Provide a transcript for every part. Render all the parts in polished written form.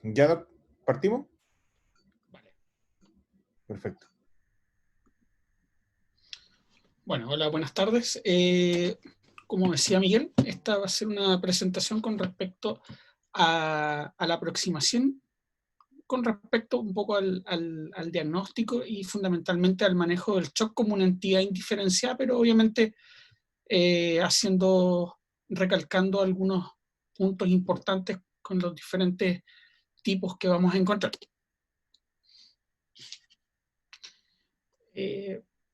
¿Ya partimos? Vale. Perfecto. Bueno, hola, buenas tardes. Como decía Miguel, esta va a ser una presentación con respecto a la aproximación, con respecto un poco al diagnóstico y fundamentalmente al manejo del shock como una entidad indiferenciada, pero obviamente recalcando algunos puntos importantes con los diferentes tipos que vamos a encontrar.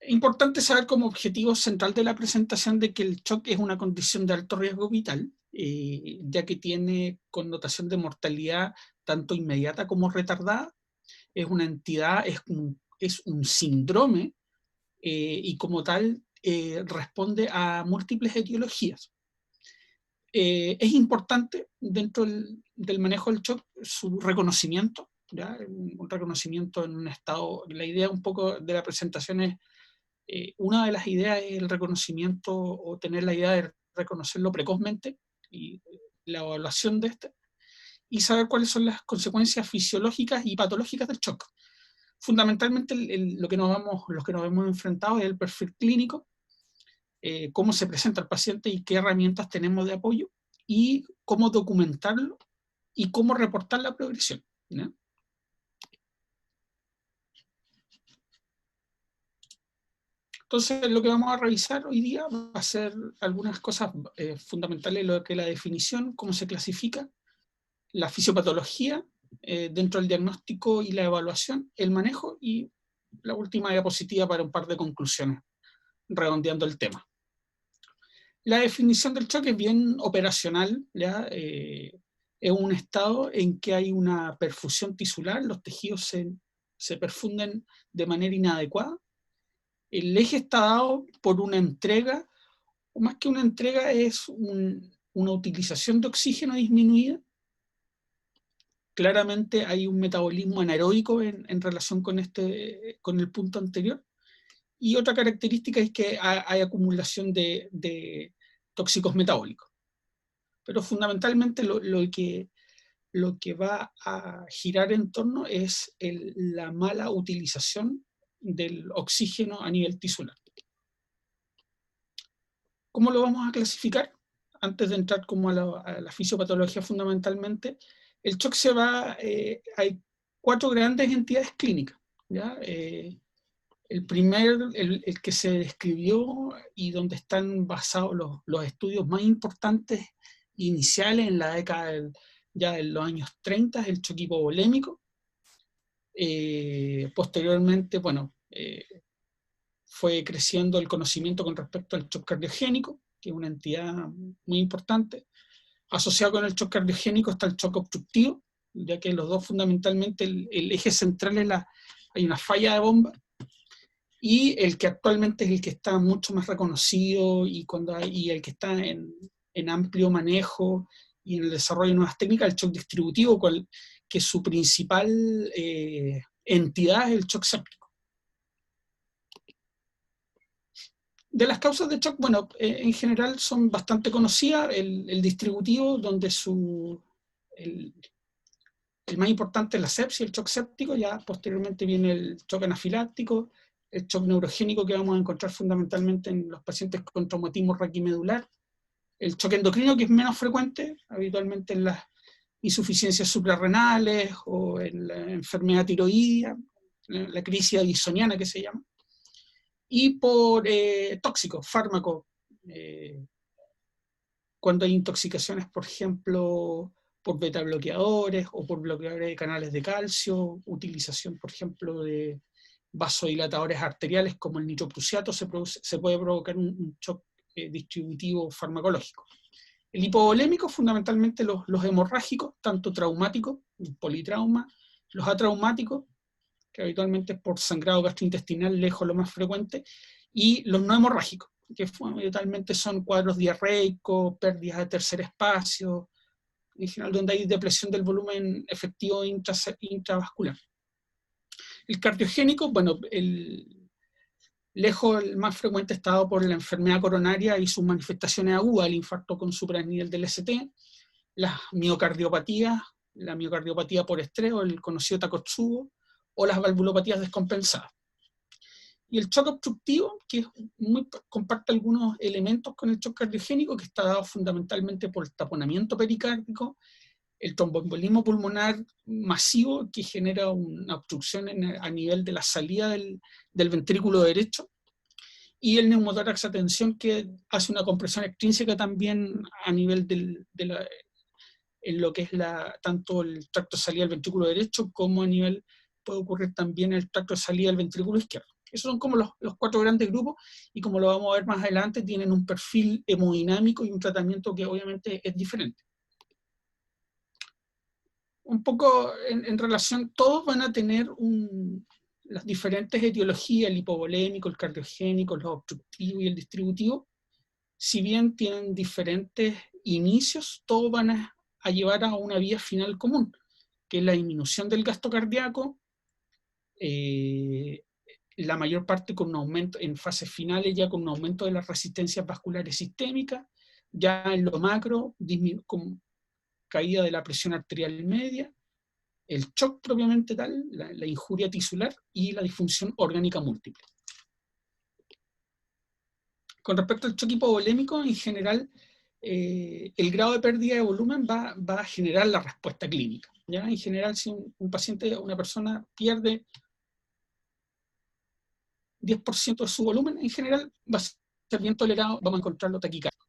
Importante saber como objetivo central de la presentación de que el shock es una condición de alto riesgo vital, ya que tiene connotación de mortalidad tanto inmediata como retardada. Es una entidad, es un síndrome y como tal responde a múltiples etiologías. Es importante dentro del manejo del shock su reconocimiento, ¿ya? Un reconocimiento en un estado. La idea un poco de la presentación es, una de las ideas es el reconocimiento o tener la idea de reconocerlo precozmente y la evaluación de este y saber cuáles son las consecuencias fisiológicas y patológicas del shock. Fundamentalmente lo que nos hemos enfrentado es el perfil clínico, cómo se presenta el paciente y qué herramientas tenemos de apoyo y cómo documentarlo y cómo reportar la progresión, ¿no? Entonces, lo que vamos a revisar hoy día va a ser algunas cosas fundamentales, lo que es la definición, cómo se clasifica, la fisiopatología dentro del diagnóstico y la evaluación, el manejo y la última diapositiva para un par de conclusiones, redondeando el tema. La definición del shock es bien operacional, ¿ya? Es un estado en que hay una perfusión tisular, los tejidos se perfunden de manera inadecuada. El eje está dado por una entrega, o más que una entrega es una utilización de oxígeno disminuida. Claramente hay un metabolismo anaeróbico en relación con el punto anterior. Y otra característica es que hay acumulación de tóxicos metabólicos. Pero fundamentalmente lo que va a girar en torno es la mala utilización del oxígeno a nivel tisular. ¿Cómo lo vamos a clasificar? Antes de entrar como a la fisiopatología fundamentalmente, el shock se va, hay 4 grandes entidades clínicas, ¿ya? El que se describió y donde están basados los estudios más importantes iniciales en la década ya de los años 30, es el shock hipovolémico. Posteriormente, bueno, fue creciendo el conocimiento con respecto al shock cardiogénico, que es una entidad muy importante. Asociado con el shock cardiogénico está el shock obstructivo, ya que los dos fundamentalmente el eje central es hay una falla de bomba, y el que actualmente es el que está mucho más reconocido y el que está en amplio manejo y en el desarrollo de nuevas técnicas, el shock distributivo, que su principal entidad es el shock séptico. De las causas de shock, bueno, en general son bastante conocidas. El distributivo, donde el más importante es la sepsis, el shock séptico, ya posteriormente viene el shock anafiláctico, el shock neurogénico que vamos a encontrar fundamentalmente en los pacientes con traumatismo raquimedular, el shock endocrino, que es menos frecuente, habitualmente en las insuficiencias suprarrenales o en la enfermedad tiroidea, la crisis addisoniana que se llama, y por tóxicos, fármacos, cuando hay intoxicaciones, por ejemplo, por beta bloqueadores o por bloqueadores de canales de calcio, utilización, por ejemplo, de vasodilatadores arteriales como el nitroprusiato, se puede provocar un shock distributivo farmacológico. El hipovolémico, fundamentalmente los hemorrágicos, tanto traumáticos, politrauma, los atraumáticos, que habitualmente es por sangrado gastrointestinal, lejos lo más frecuente, y los no hemorrágicos, que fundamentalmente son cuadros diarreicos, pérdidas de tercer espacio, en general donde hay depresión del volumen efectivo intravascular. El cardiogénico, bueno, lejos el más frecuente está dado por la enfermedad coronaria y sus manifestaciones agudas, el infarto con supranivel del ST, las miocardiopatías, la miocardopatía por estrés o el conocido Takotsubo, o las valvulopatías descompensadas. Y el shock obstructivo, que comparte algunos elementos con el shock cardiogénico, que está dado fundamentalmente por el taponamiento pericárdico, el tromboembolismo pulmonar masivo, que genera una obstrucción a nivel de la salida del ventrículo derecho, y el neumotórax a tensión, que hace una compresión extrínseca también a nivel en lo que es tanto el tracto de salida del ventrículo derecho, como a nivel, puede ocurrir también el tracto de salida del ventrículo izquierdo. Esos son como los 4 grandes grupos, y como lo vamos a ver más adelante, tienen un perfil hemodinámico y un tratamiento que obviamente es diferente. Un poco en relación, todos van a tener las diferentes etiologías, el hipovolémico, el cardiogénico, los obstructivos y el distributivo. Si bien tienen diferentes inicios, todos van a llevar a una vía final común, que es la disminución del gasto cardíaco, la mayor parte con un aumento, en fases finales ya con un aumento de las resistencias vasculares sistémicas, ya en lo macro, con caída de la presión arterial media, el shock propiamente tal, la injuria tisular y la disfunción orgánica múltiple. Con respecto al shock hipovolémico, en general, el grado de pérdida de volumen va a generar la respuesta clínica, ¿ya? En general, si un paciente, una persona pierde 10% de su volumen, en general va a ser bien tolerado, vamos a encontrarlo taquicárdico.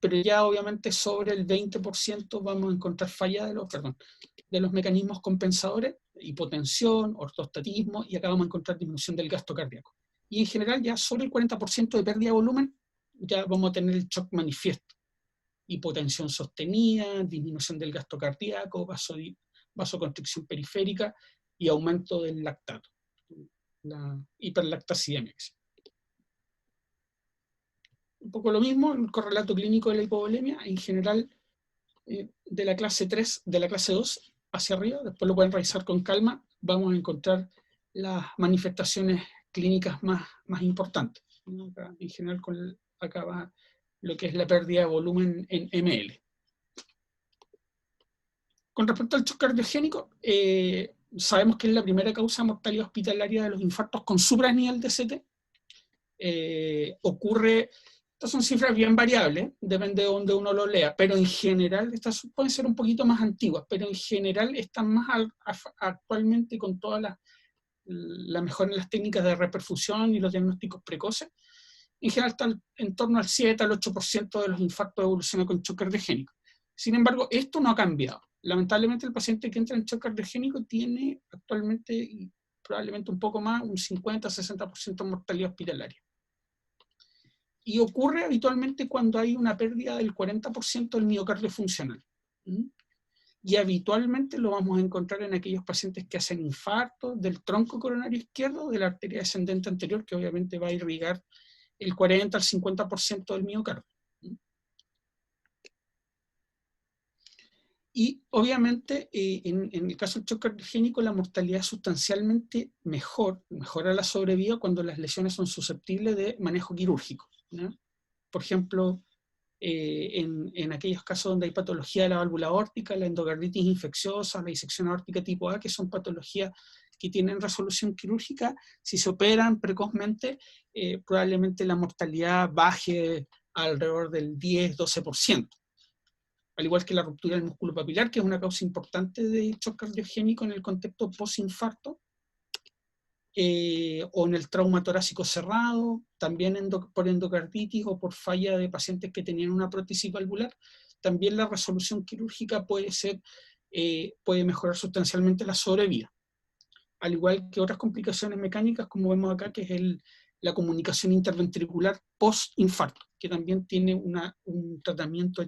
Pero ya obviamente sobre el 20% vamos a encontrar falla de los mecanismos compensadores, hipotensión, ortostatismo, y acá vamos a encontrar disminución del gasto cardíaco. Y en general ya sobre el 40% de pérdida de volumen ya vamos a tener el shock manifiesto. Hipotensión sostenida, disminución del gasto cardíaco, vasoconstricción periférica y aumento del lactato, la hiperlactacidemia. Un poco lo mismo, el correlato clínico de la hipovolemia, en general de la clase 3, de la clase 2 hacia arriba, después lo pueden revisar con calma, vamos a encontrar las manifestaciones clínicas más importantes. Acá, en general, acá va lo que es la pérdida de volumen en ml. Con respecto al shock cardiogénico, sabemos que es la primera causa de mortalidad hospitalaria de los infartos con supranivel de ST. Ocurre Estas son cifras bien variables, depende de donde uno lo lea, pero en general, estas pueden ser un poquito más antiguas, pero en general están más actualmente con toda la mejora en las técnicas de reperfusión y los diagnósticos precoces. En general están en torno al 7 al 8% de los infartos evolucionan con shock cardiogénico. Sin embargo, esto no ha cambiado. Lamentablemente el paciente que entra en shock cardiogénico tiene actualmente, y probablemente un poco más, un 50-60% de mortalidad hospitalaria. Y ocurre habitualmente cuando hay una pérdida del 40% del miocardio funcional. Y habitualmente lo vamos a encontrar en aquellos pacientes que hacen infarto del tronco coronario izquierdo, de la arteria descendente anterior, que obviamente va a irrigar el 40 al 50% del miocardio. Y obviamente en el caso del shock cardiogénico la mortalidad es sustancialmente mejora la sobrevida cuando las lesiones son susceptibles de manejo quirúrgico, ¿no? Por ejemplo, en aquellos casos donde hay patología de la válvula aórtica, la endocarditis infecciosa, la disección aórtica tipo A, que son patologías que tienen resolución quirúrgica, si se operan precozmente, probablemente la mortalidad baje alrededor del 10-12%. Al igual que la ruptura del músculo papilar, que es una causa importante de shock cardiogénico en el contexto post-infarto, o en el trauma torácico cerrado, también por endocarditis o por falla de pacientes que tenían una prótesis valvular, también la resolución quirúrgica puede mejorar sustancialmente la sobrevida. Al igual que otras complicaciones mecánicas, como vemos acá, que es la comunicación interventricular post-infarto, que también tiene un tratamiento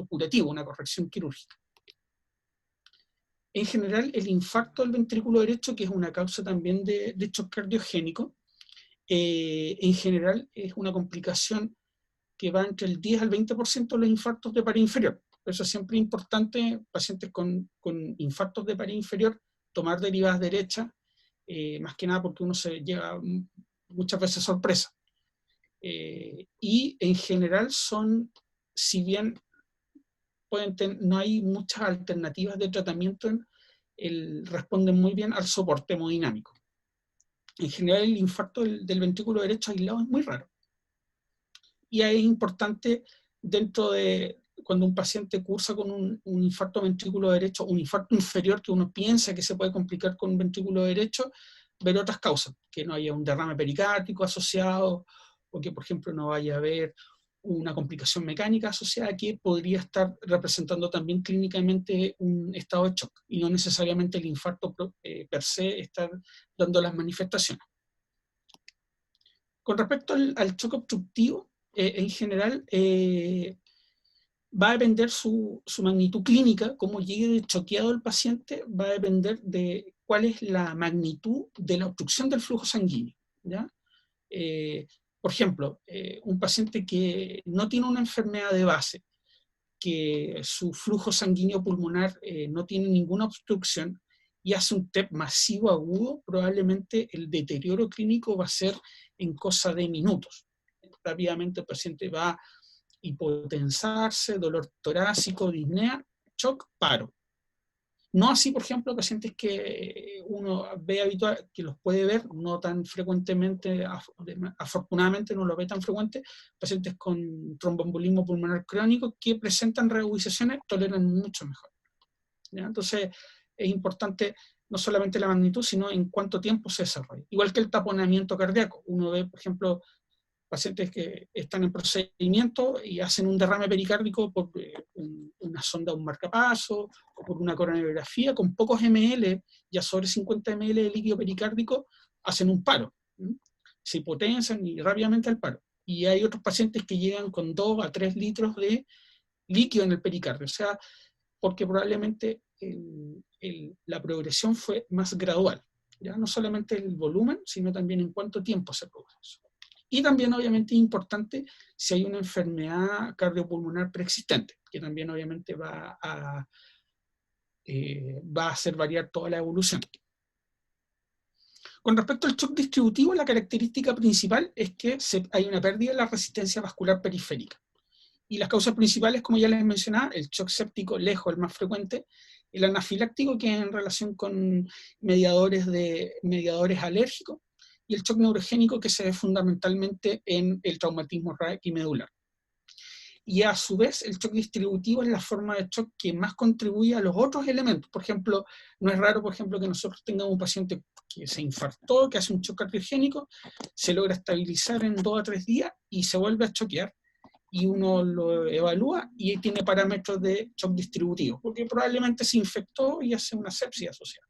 curativo, una corrección quirúrgica. En general, el infarto del ventrículo derecho, que es una causa también de shock cardiogénico, en general es una complicación que va entre el 10 al 20% de los infartos de pared inferior. Por eso es siempre importante, pacientes con infartos de pared inferior, tomar derivadas derechas, más que nada porque uno se llega muchas veces sorpresa. Y en general si bien no hay muchas alternativas de tratamiento, responden muy bien al soporte hemodinámico. En general el infarto del ventrículo derecho aislado es muy raro. Y ahí es importante, cuando un paciente cursa con un infarto ventrículo derecho, un infarto inferior que uno piensa que se puede complicar con un ventrículo derecho, ver otras causas, que no haya un derrame pericárdico asociado, o que por ejemplo no vaya a haber una complicación mecánica asociada que podría estar representando también clínicamente un estado de shock, y no necesariamente el infarto per se estar dando las manifestaciones. Con respecto al shock obstructivo, en general va a depender su magnitud clínica, cómo llegue de choqueado el paciente, va a depender de cuál es la magnitud de la obstrucción del flujo sanguíneo, ¿ya? Por ejemplo, un paciente que no tiene una enfermedad de base, que su flujo sanguíneo pulmonar no tiene ninguna obstrucción y hace un TEP masivo agudo, probablemente el deterioro clínico va a ser en cosa de minutos. Rápidamente el paciente va a hipotensarse, dolor torácico, disnea, shock, paro. No así, por ejemplo, pacientes que uno ve habitual, que los puede ver, no tan frecuentemente, afortunadamente no lo ve tan frecuente, pacientes con tromboembolismo pulmonar crónico que presentan reagudizaciones, toleran mucho mejor, ¿ya? Entonces, es importante no solamente la magnitud, sino en cuánto tiempo se desarrolla. Igual que el taponamiento cardíaco. Uno ve, por ejemplo, pacientes que están en procedimiento y hacen un derrame pericárdico por una sonda, un marcapaso, o por una coronariografía, con pocos ml, ya sobre 50 ml de líquido pericárdico, hacen un paro. Se hipotensan y rápidamente al paro. Y hay otros pacientes que llegan con 2 a 3 litros de líquido en el pericardio, o sea, porque probablemente la progresión fue más gradual. Ya no solamente el volumen, sino también en cuánto tiempo se produce eso. Y también, obviamente, es importante si hay una enfermedad cardiopulmonar preexistente, que también, obviamente, va a hacer variar toda la evolución. Con respecto al shock distributivo, la característica principal es que hay una pérdida de la resistencia vascular periférica. Y las causas principales, como ya les mencionaba, el shock séptico, lejos el más frecuente, el anafiláctico, que es en relación con mediadores alérgicos, y el shock neurogénico que se ve fundamentalmente en el traumatismo raquimedular. Y a su vez el shock distributivo es la forma de shock que más contribuye a los otros elementos. Por ejemplo, no es raro, por ejemplo, que nosotros tengamos un paciente que se infartó, que hace un shock cardiogénico, se logra estabilizar en 2 a 3 días y se vuelve a choquear. Y uno lo evalúa y tiene parámetros de shock distributivo, porque probablemente se infectó y hace una sepsis asociada.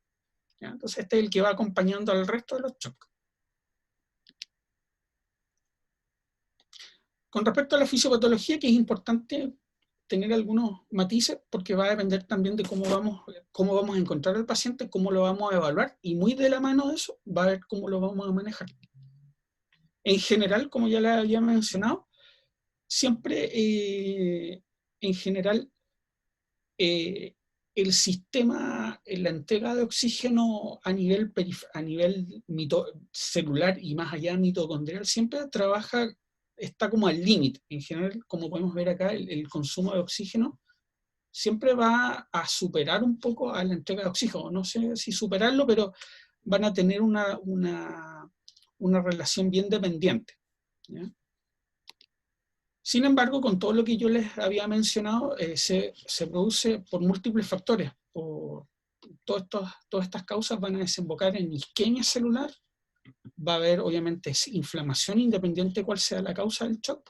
¿Ya? Entonces este es el que va acompañando al resto de los shocks. Con respecto a la fisiopatología, que es importante tener algunos matices, porque va a depender también de cómo vamos a encontrar al paciente, cómo lo vamos a evaluar, y muy de la mano de eso va a ver cómo lo vamos a manejar. En general, como ya le había mencionado, siempre, en general, el sistema, la entrega de oxígeno a nivel celular y más allá mitocondrial, siempre está como al límite. En general, como podemos ver acá, el consumo de oxígeno siempre va a superar un poco a la entrega de oxígeno. No sé si superarlo, pero van a tener una relación bien dependiente, ¿ya? Sin embargo, con todo lo que yo les había mencionado, se produce por múltiples factores. Todas estas causas van a desembocar en isquemia celular, va a haber obviamente inflamación independiente de cuál sea la causa del shock,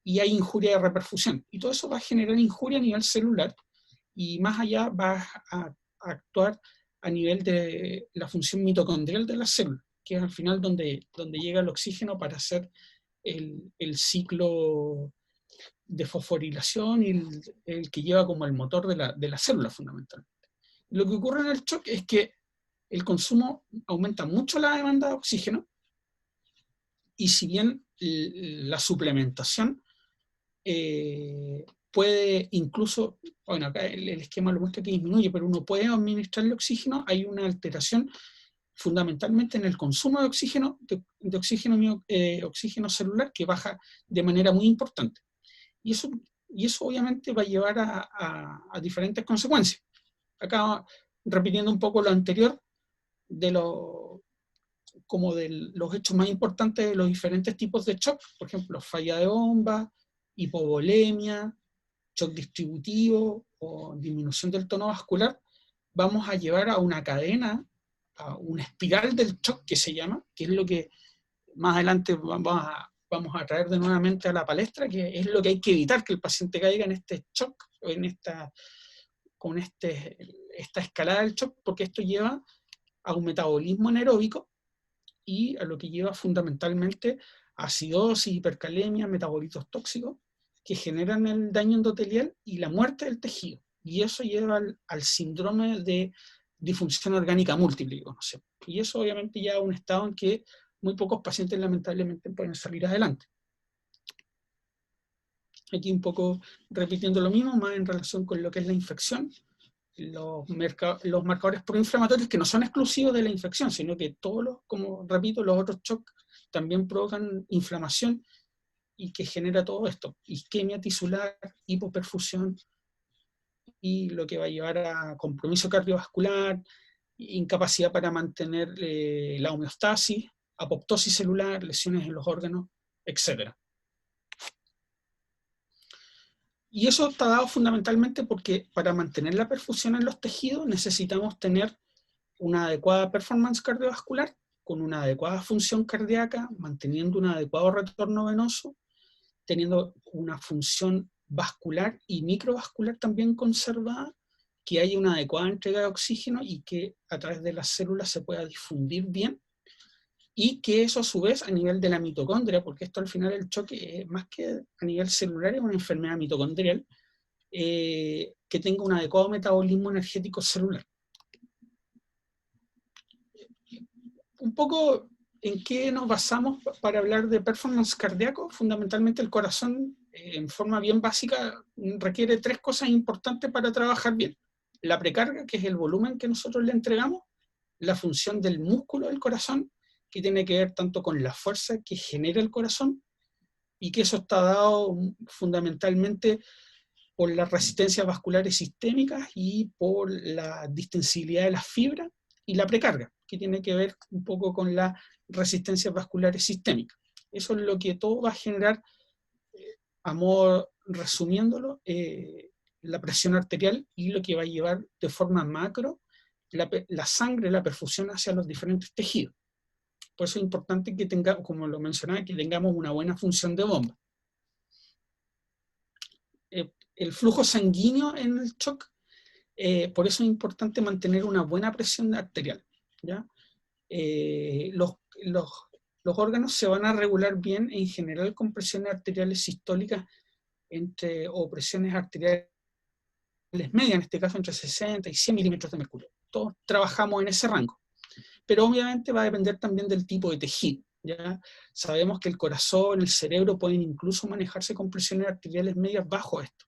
y hay injuria de reperfusión. Y todo eso va a generar injuria a nivel celular, y más allá va a actuar a nivel de la función mitocondrial de la célula, que es al final donde llega el oxígeno para hacer el ciclo de fosforilación y el que lleva como el motor de la célula fundamentalmente. Lo que ocurre en el shock es que el consumo aumenta mucho la demanda de oxígeno, y si bien la suplementación puede incluso, bueno, acá el esquema lo muestra que disminuye, pero uno puede administrarle oxígeno, hay una alteración fundamentalmente en el consumo de oxígeno, oxígeno celular, que baja de manera muy importante. Y eso obviamente va a llevar a diferentes consecuencias. Acá, repitiendo un poco lo anterior, como de los hechos más importantes de los diferentes tipos de shock, por ejemplo, falla de bomba, hipovolemia, shock distributivo o disminución del tono vascular, vamos a llevar a una cadena, a una espiral del shock que se llama, que es lo que más adelante vamos a traer de nuevamente a la palestra, que es lo que hay que evitar, que el paciente caiga en este shock, esta escalada del shock, porque esto lleva a un metabolismo anaeróbico y a lo que lleva fundamentalmente a acidosis, hipercalemia, metabolitos tóxicos, que generan el daño endotelial y la muerte del tejido. Y eso lleva al síndrome de disfunción orgánica múltiple que conocemos. Y eso obviamente lleva a un estado en que muy pocos pacientes lamentablemente pueden salir adelante. Aquí un poco repitiendo lo mismo, más en relación con lo que es la infección. Los marcadores proinflamatorios, que no son exclusivos de la infección, sino que todos como repito, los otros shocks también provocan inflamación y que genera todo esto, isquemia tisular, hipoperfusión, y lo que va a llevar a compromiso cardiovascular, incapacidad para mantener la homeostasis, apoptosis celular, lesiones en los órganos, etc. Y eso está dado fundamentalmente porque para mantener la perfusión en los tejidos necesitamos tener una adecuada performance cardiovascular, con una adecuada función cardíaca, manteniendo un adecuado retorno venoso, teniendo una función vascular y microvascular también conservada, que haya una adecuada entrega de oxígeno y que a través de las células se pueda difundir bien, y que eso a su vez a nivel de la mitocondria, porque esto al final el choque, más que a nivel celular, es una enfermedad mitocondrial, que tenga un adecuado metabolismo energético celular. Un poco en qué nos basamos para hablar de performance cardíaco. Fundamentalmente el corazón, en forma bien básica, requiere 3 cosas importantes para trabajar bien. La precarga, que es el volumen que nosotros le entregamos, la función del músculo del corazón, que tiene que ver tanto con la fuerza que genera el corazón, y que eso está dado fundamentalmente por las resistencias vasculares sistémicas y por la distensibilidad de las fibras, y la precarga, que tiene que ver un poco con las resistencias vasculares sistémicas. Eso es lo que todo va a generar, a modo resumiéndolo, la presión arterial y lo que va a llevar de forma macro la sangre, la perfusión hacia los diferentes tejidos. Por eso es importante que tengamos, como lo mencionaba, que tengamos una buena función de bomba. El flujo sanguíneo en el shock, por eso es importante mantener una buena presión arterial, ¿ya? Los órganos se van a regular bien en general con presiones arteriales sistólicas o presiones arteriales medias, en este caso entre 60 y 100 milímetros de mercurio. Todos trabajamos en ese rango. Pero obviamente va a depender también del tipo de tejido, ¿ya? Sabemos que el corazón, el cerebro pueden incluso manejarse con presiones arteriales medias bajo esto,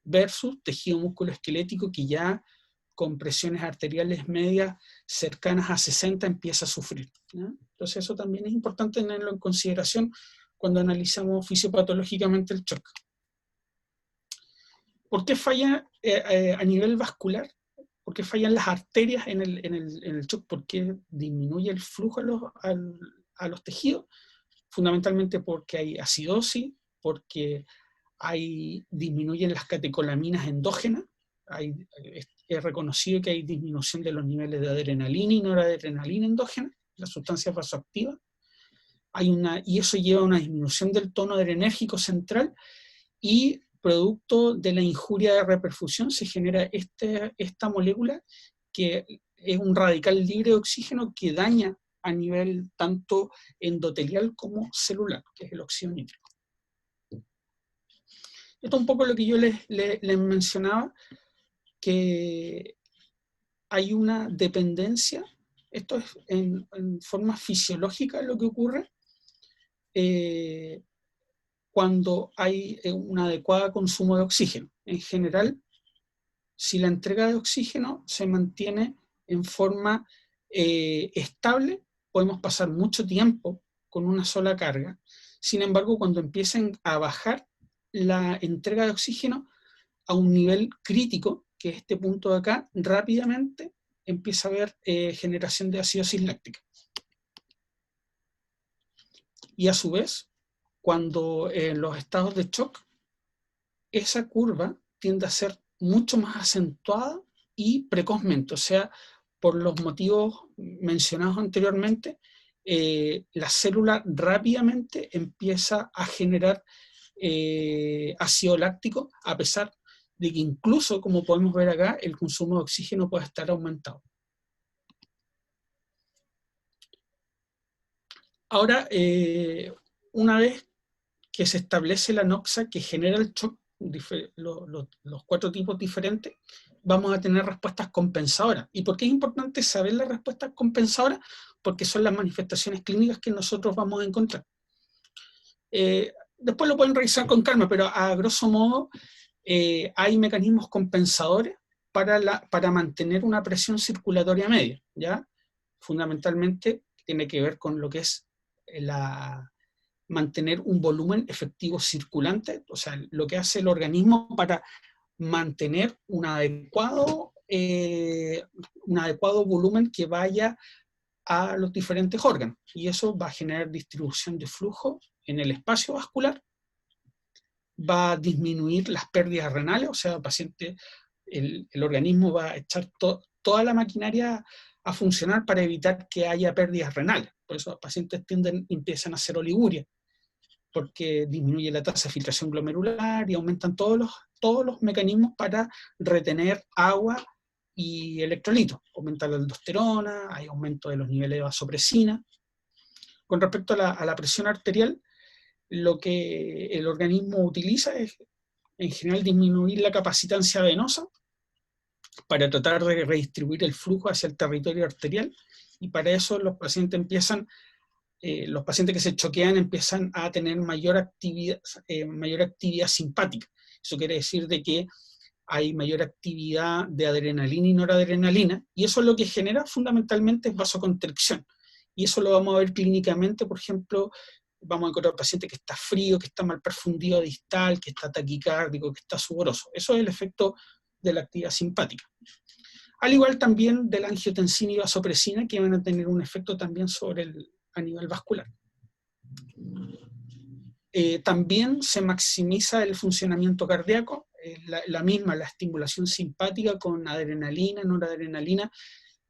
versus tejido musculoesquelético que ya con presiones arteriales medias cercanas a 60 empieza a sufrir, ¿ya? Entonces eso también es importante tenerlo en consideración cuando analizamos fisiopatológicamente el shock. ¿Por qué falla a nivel vascular? ¿Por qué fallan las arterias en el shock? ¿Por qué disminuye el flujo a los tejidos? Fundamentalmente porque hay acidosis, porque disminuyen las catecolaminas endógenas. Es reconocido que hay disminución de los niveles de adrenalina y noradrenalina endógena, las sustancias vasoactivas. Y eso lleva a una disminución del tono adrenérgico central, y producto de la injuria de reperfusión se genera esta molécula que es un radical libre de oxígeno que daña a nivel tanto endotelial como celular, que es el óxido nítrico. Esto es un poco lo que yo les mencionaba, que hay una dependencia, esto es en forma fisiológica lo que ocurre, cuando hay un adecuado consumo de oxígeno. En general, si la entrega de oxígeno se mantiene en forma estable, podemos pasar mucho tiempo con una sola carga. Sin embargo, cuando empiecen a bajar la entrega de oxígeno a un nivel crítico, que es este punto de acá, rápidamente empieza a haber generación de acidosis láctica. Y a su vez, cuando en los estados de shock, esa curva tiende a ser mucho más acentuada y precozmente, o sea, por los motivos mencionados anteriormente, la célula rápidamente empieza a generar ácido láctico, a pesar de que incluso, como podemos ver acá, el consumo de oxígeno puede estar aumentado. Ahora, una vez que se establece la noxa que genera el shock, los 4 tipos diferentes, vamos a tener respuestas compensadoras. ¿Y por qué es importante saber las respuestas compensadoras? Porque son las manifestaciones clínicas que nosotros vamos a encontrar. Después lo pueden revisar con calma, pero a grosso modo hay mecanismos compensadores para mantener una presión circulatoria media, ¿ya? Fundamentalmente tiene que ver con lo que es mantener un volumen efectivo circulante, o sea, lo que hace el organismo para mantener un adecuado volumen que vaya a los diferentes órganos, y eso va a generar distribución de flujo en el espacio vascular, va a disminuir las pérdidas renales, o sea, el organismo va a echar toda la maquinaria a funcionar para evitar que haya pérdidas renales. Por eso los pacientes empiezan a hacer oliguria, porque disminuye la tasa de filtración glomerular y aumentan todos los mecanismos para retener agua y electrolitos. Aumenta la aldosterona, hay aumento de los niveles de vasopresina. Con respecto a la presión arterial, lo que el organismo utiliza es, en general, disminuir la capacitancia venosa para tratar de redistribuir el flujo hacia el territorio arterial, y para eso los pacientes que se choquean empiezan a tener mayor actividad simpática. Eso quiere decir de que hay mayor actividad de adrenalina y noradrenalina, y eso lo que genera fundamentalmente es vasoconstricción. Y eso lo vamos a ver clínicamente, por ejemplo, vamos a encontrar un paciente que está frío, que está mal perfundido distal, que está taquicárdico, que está sudoroso. Eso es el efecto de la actividad simpática. Al igual también de la angiotensina y vasopresina, que van a tener un efecto también a nivel vascular. También se maximiza el funcionamiento cardíaco, la estimulación simpática con adrenalina, noradrenalina,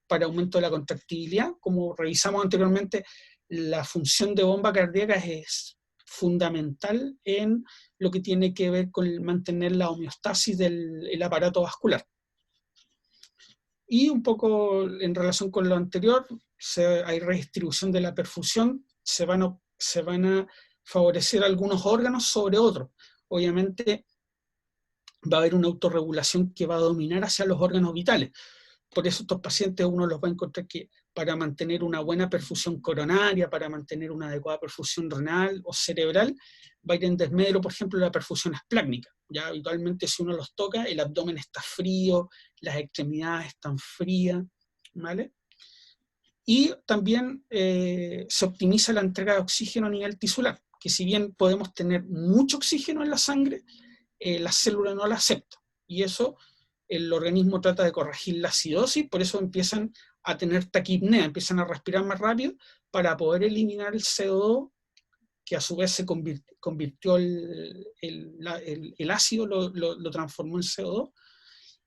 para aumento de la contractibilidad. Como revisamos anteriormente, la función de bomba cardíaca es fundamental en lo que tiene que ver con mantener la homeostasis del aparato vascular. Y un poco en relación con lo anterior, hay redistribución de la perfusión, se van a favorecer algunos órganos sobre otros. Obviamente va a haber una autorregulación que va a dominar hacia los órganos vitales. Por eso estos pacientes uno los va a encontrar que para mantener una buena perfusión coronaria, para mantener una adecuada perfusión renal o cerebral, va a ir en desmedro, por ejemplo, la perfusión esplácnica. Ya habitualmente si uno los toca, el abdomen está frío, las extremidades están frías, ¿vale? Y también se optimiza la entrega de oxígeno a nivel tisular, que si bien podemos tener mucho oxígeno en la sangre, la célula no la acepta. Y eso el organismo trata de corregir la acidosis, por eso empiezan a tener taquipnea, empiezan a respirar más rápido para poder eliminar el CO2, que a su vez se convirtió el ácido, lo transformó en CO2,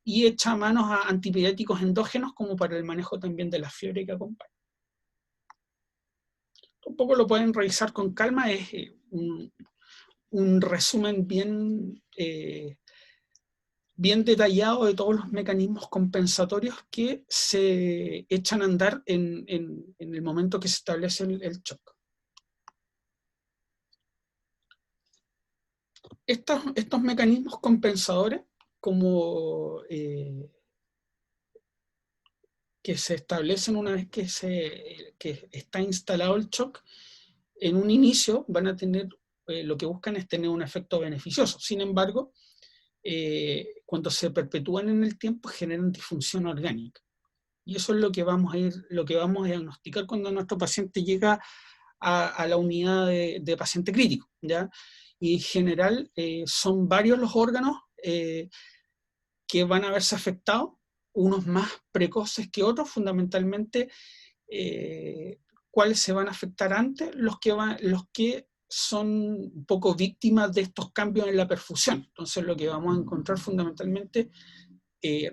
y echa manos a antipiréticos endógenos como para el manejo también de la fiebre que acompaña. Un poco lo pueden revisar con calma, es un resumen bien detallado de todos los mecanismos compensatorios que se echan a andar en el momento que se establece el shock. Estos mecanismos compensadores, como que se establecen una vez que está instalado el shock, en un inicio van a tener, lo que buscan es tener un efecto beneficioso. Sin embargo, cuando se perpetúan en el tiempo generan disfunción orgánica. Y eso es lo que vamos a diagnosticar cuando nuestro paciente llega a la unidad de paciente crítico, ¿ya? Y en general son varios los órganos que van a verse afectados, unos más precoces que otros, fundamentalmente cuáles se van a afectar antes, los que son un poco víctimas de estos cambios en la perfusión. Entonces lo que vamos a encontrar fundamentalmente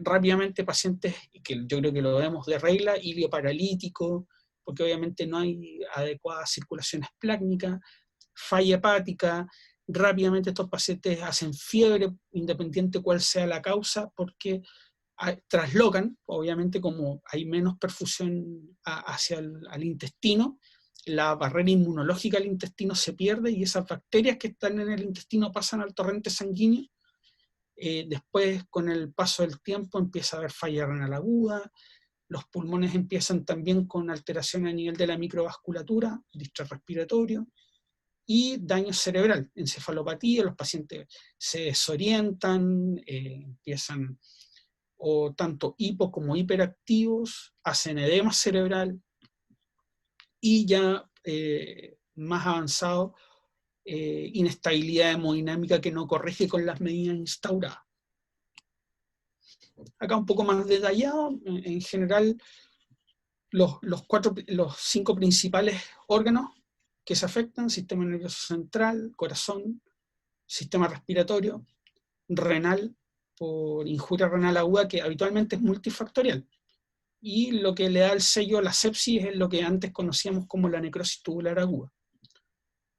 rápidamente pacientes, que yo creo que lo vemos de regla, ilioparalítico, porque obviamente no hay adecuada circulación esplácnica, falla hepática, rápidamente estos pacientes hacen fiebre, independiente cuál sea la causa, porque traslocan, obviamente como hay menos perfusión hacia al intestino, la barrera inmunológica del intestino se pierde y esas bacterias que están en el intestino pasan al torrente sanguíneo. Después, con el paso del tiempo, empieza a haber falla renal aguda, los pulmones empiezan también con alteración a nivel de la microvasculatura, distrés respiratorio, y daño cerebral, encefalopatía, los pacientes se desorientan, empiezan o tanto hipo como hiperactivos, hacen edema cerebral, y ya más avanzado, inestabilidad hemodinámica que no corrige con las medidas instauradas. Acá un poco más detallado, en general, los 5 principales órganos que se afectan: sistema nervioso central, corazón, sistema respiratorio, renal, por injuria renal aguda, que habitualmente es multifactorial. Y lo que le da el sello a la sepsis es lo que antes conocíamos como la necrosis tubular aguda.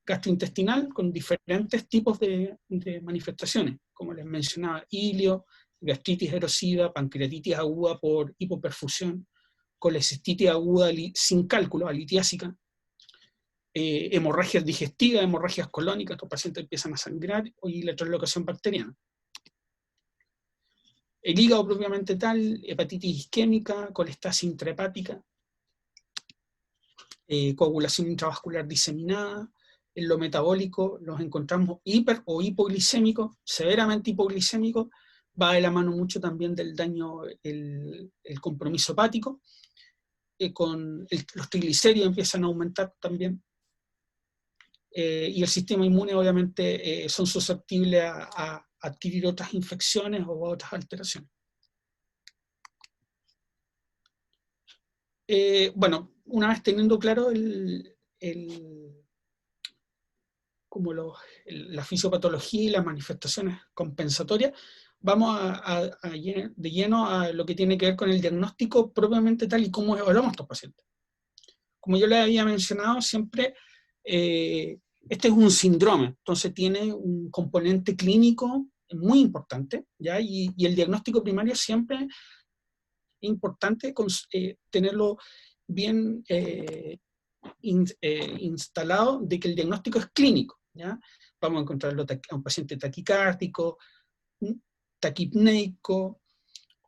Gastrointestinal, con diferentes tipos de manifestaciones, como les mencionaba, ilio, gastritis erosiva, pancreatitis aguda por hipoperfusión, colecistitis aguda sin cálculo, alitiásica, hemorragias digestivas, hemorragias colónicas, estos pacientes empiezan a sangrar, y la translocación bacteriana. El hígado propiamente tal, hepatitis isquémica, colestasis intrahepática, coagulación intravascular diseminada. En lo metabólico los encontramos hiper o hipoglicémicos, severamente hipoglicémicos, va de la mano mucho también del daño, el compromiso hepático, con los triglicéridos empiezan a aumentar también, y el sistema inmune obviamente son susceptibles a adquirir otras infecciones o otras alteraciones. bueno, una vez teniendo claro como la fisiopatología y las manifestaciones compensatorias, vamos de lleno a lo que tiene que ver con el diagnóstico propiamente tal y cómo evaluamos a estos pacientes. Como yo les había mencionado, siempre este es un síndrome, entonces tiene un componente clínico muy importante, ¿ya? Y el diagnóstico primario siempre es importante tenerlo bien instalado de que el diagnóstico es clínico, ¿ya? Vamos a encontrarlo a un paciente taquicárdico, taquipneico,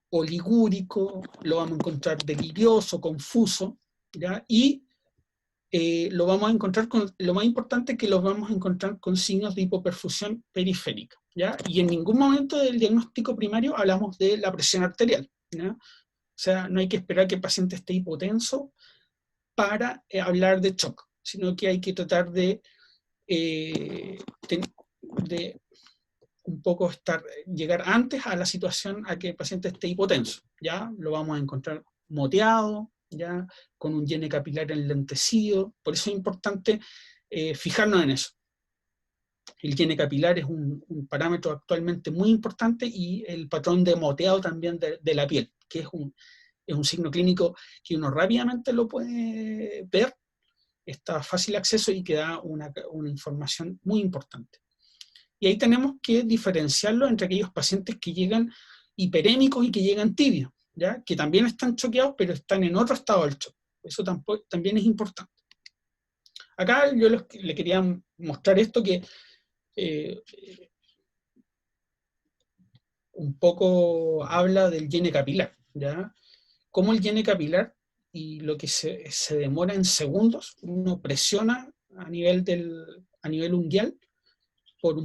oligúrico, lo vamos a encontrar delirioso, confuso, ¿ya? Y lo vamos a encontrar lo más importante es que lo vamos a encontrar con signos de hipoperfusión periférica, ¿ya? Y en ningún momento del diagnóstico primario hablamos de la presión arterial, ¿ya? O sea, no hay que esperar que el paciente esté hipotenso para hablar de shock, sino que hay que tratar de un poco llegar antes a la situación a que el paciente esté hipotenso, ¿ya? Lo vamos a encontrar moteado, ¿ya? Con un llene capilar enlentecido, por eso es importante fijarnos en eso. El llene capilar es un parámetro actualmente muy importante y el patrón de moteado también de la piel, que es un signo clínico que uno rápidamente lo puede ver, está a fácil acceso y que da una información muy importante. Y ahí tenemos que diferenciarlo entre aquellos pacientes que llegan hiperémicos y que llegan tibios, ¿ya? Que también están choqueados, pero están en otro estado del choque. Eso también es importante. Acá yo le quería mostrar esto que un poco habla del llene capilar, ¿ya? Cómo el llene capilar y lo que se demora en segundos, uno presiona a nivel unguial por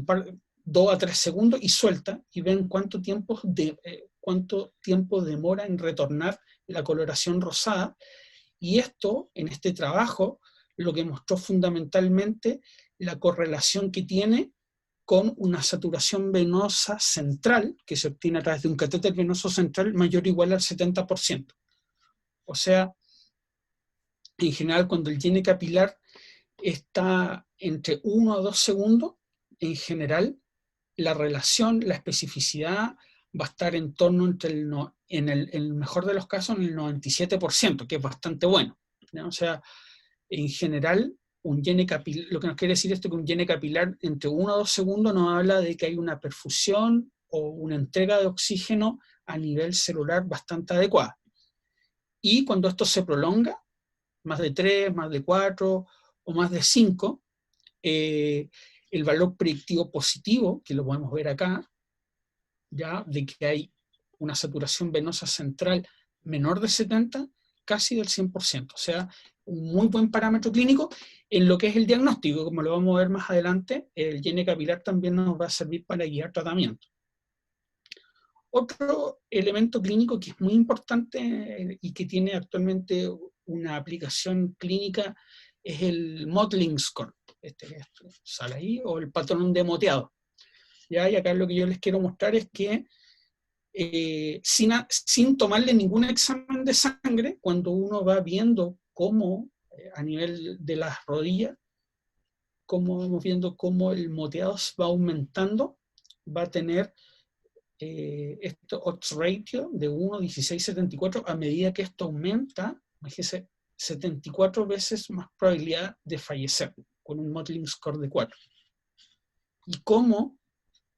2 a 3 segundos y suelta y ven cuánto tiempo demora en retornar la coloración rosada. Y esto, en este trabajo, lo que mostró fundamentalmente la correlación que tiene con una saturación venosa central que se obtiene a través de un catéter venoso central mayor o igual al 70%. O sea, en general, cuando el llene capilar está entre 1 a 2 segundos, en general, la relación, la especificidad va a estar en torno en el mejor de los casos, en el 97%, que es bastante bueno, ¿no? O sea, en general, un llene capilar, lo que nos quiere decir esto es que un llene capilar entre 1 a 2 segundos nos habla de que hay una perfusión o una entrega de oxígeno a nivel celular bastante adecuada. Y cuando esto se prolonga, más de 3, más de 4 o más de 5, el valor predictivo positivo, que lo podemos ver acá, ya de que hay una saturación venosa central menor de 70, casi del 100%. O sea, un muy buen parámetro clínico en lo que es el diagnóstico. Como lo vamos a ver más adelante, el llene capilar también nos va a servir para guiar tratamiento. Otro elemento clínico que es muy importante y que tiene actualmente una aplicación clínica es el mottling score. Este sale ahí, o el patrón de moteado. ¿Ya? Y acá lo que yo les quiero mostrar es que sin tomarle ningún examen de sangre, cuando uno va viendo cómo a nivel de las rodillas, cómo vamos viendo cómo el moteado va aumentando, va a tener esto odds ratio de 1,1674 a medida que esto aumenta, imagínense, 74 veces más probabilidad de fallecer con un mottling score de 4. Y cómo,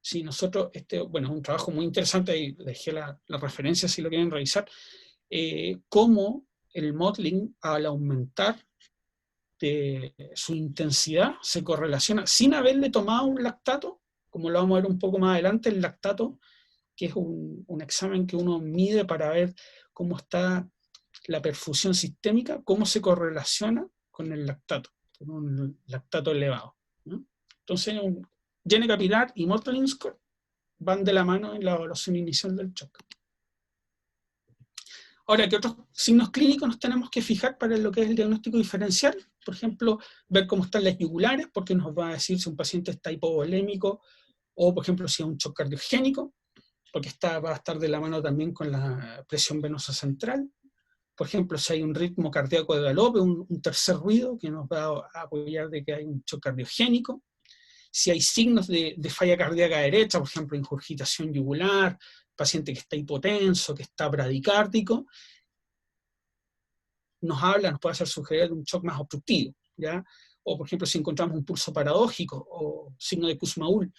si nosotros, bueno, es un trabajo muy interesante, y dejé la referencia si lo quieren revisar, cómo el mottling al aumentar de su intensidad se correlaciona sin haberle tomado un lactato, como lo vamos a ver un poco más adelante, el lactato, que es un examen que uno mide para ver cómo está la perfusión sistémica, cómo se correlaciona con el lactato, con un lactato elevado, ¿no? Entonces, un llene capilar y mottling score van de la mano en la evaluación inicial del shock. Ahora, ¿qué otros signos clínicos nos tenemos que fijar para lo que es el diagnóstico diferencial? Por ejemplo, ver cómo están las yugulares, porque nos va a decir si un paciente está hipovolémico o, por ejemplo, si es un shock cardiogénico, porque va a estar de la mano también con la presión venosa central. Por ejemplo, si hay un ritmo cardíaco de galope, un tercer ruido que nos va a apoyar de que hay un shock cardiogénico. Si hay signos de falla cardíaca derecha, por ejemplo, ingurgitación yugular, paciente que está hipotenso, que está bradicárdico, nos puede hacer sugerir un shock más obstructivo, ¿ya? O, por ejemplo, si encontramos un pulso paradójico o signo de Kussmaul,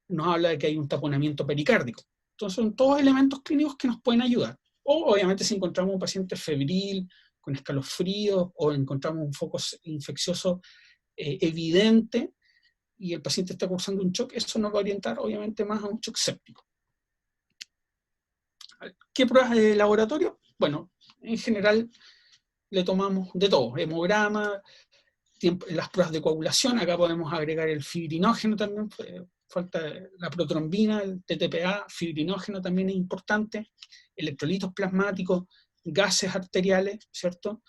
nos habla de que hay un taponamiento pericárdico. Entonces, son todos elementos clínicos que nos pueden ayudar. O, obviamente, si encontramos un paciente febril, con escalofríos, o encontramos un foco infeccioso evidente, y el paciente está cursando un shock, eso nos va a orientar, obviamente, más a un shock séptico. ¿Qué pruebas de laboratorio? Bueno, en general le tomamos de todo, hemograma, las pruebas de coagulación, acá podemos agregar el fibrinógeno también, falta la protrombina, el TTPA, fibrinógeno también es importante, electrolitos plasmáticos, gases arteriales, ¿cierto?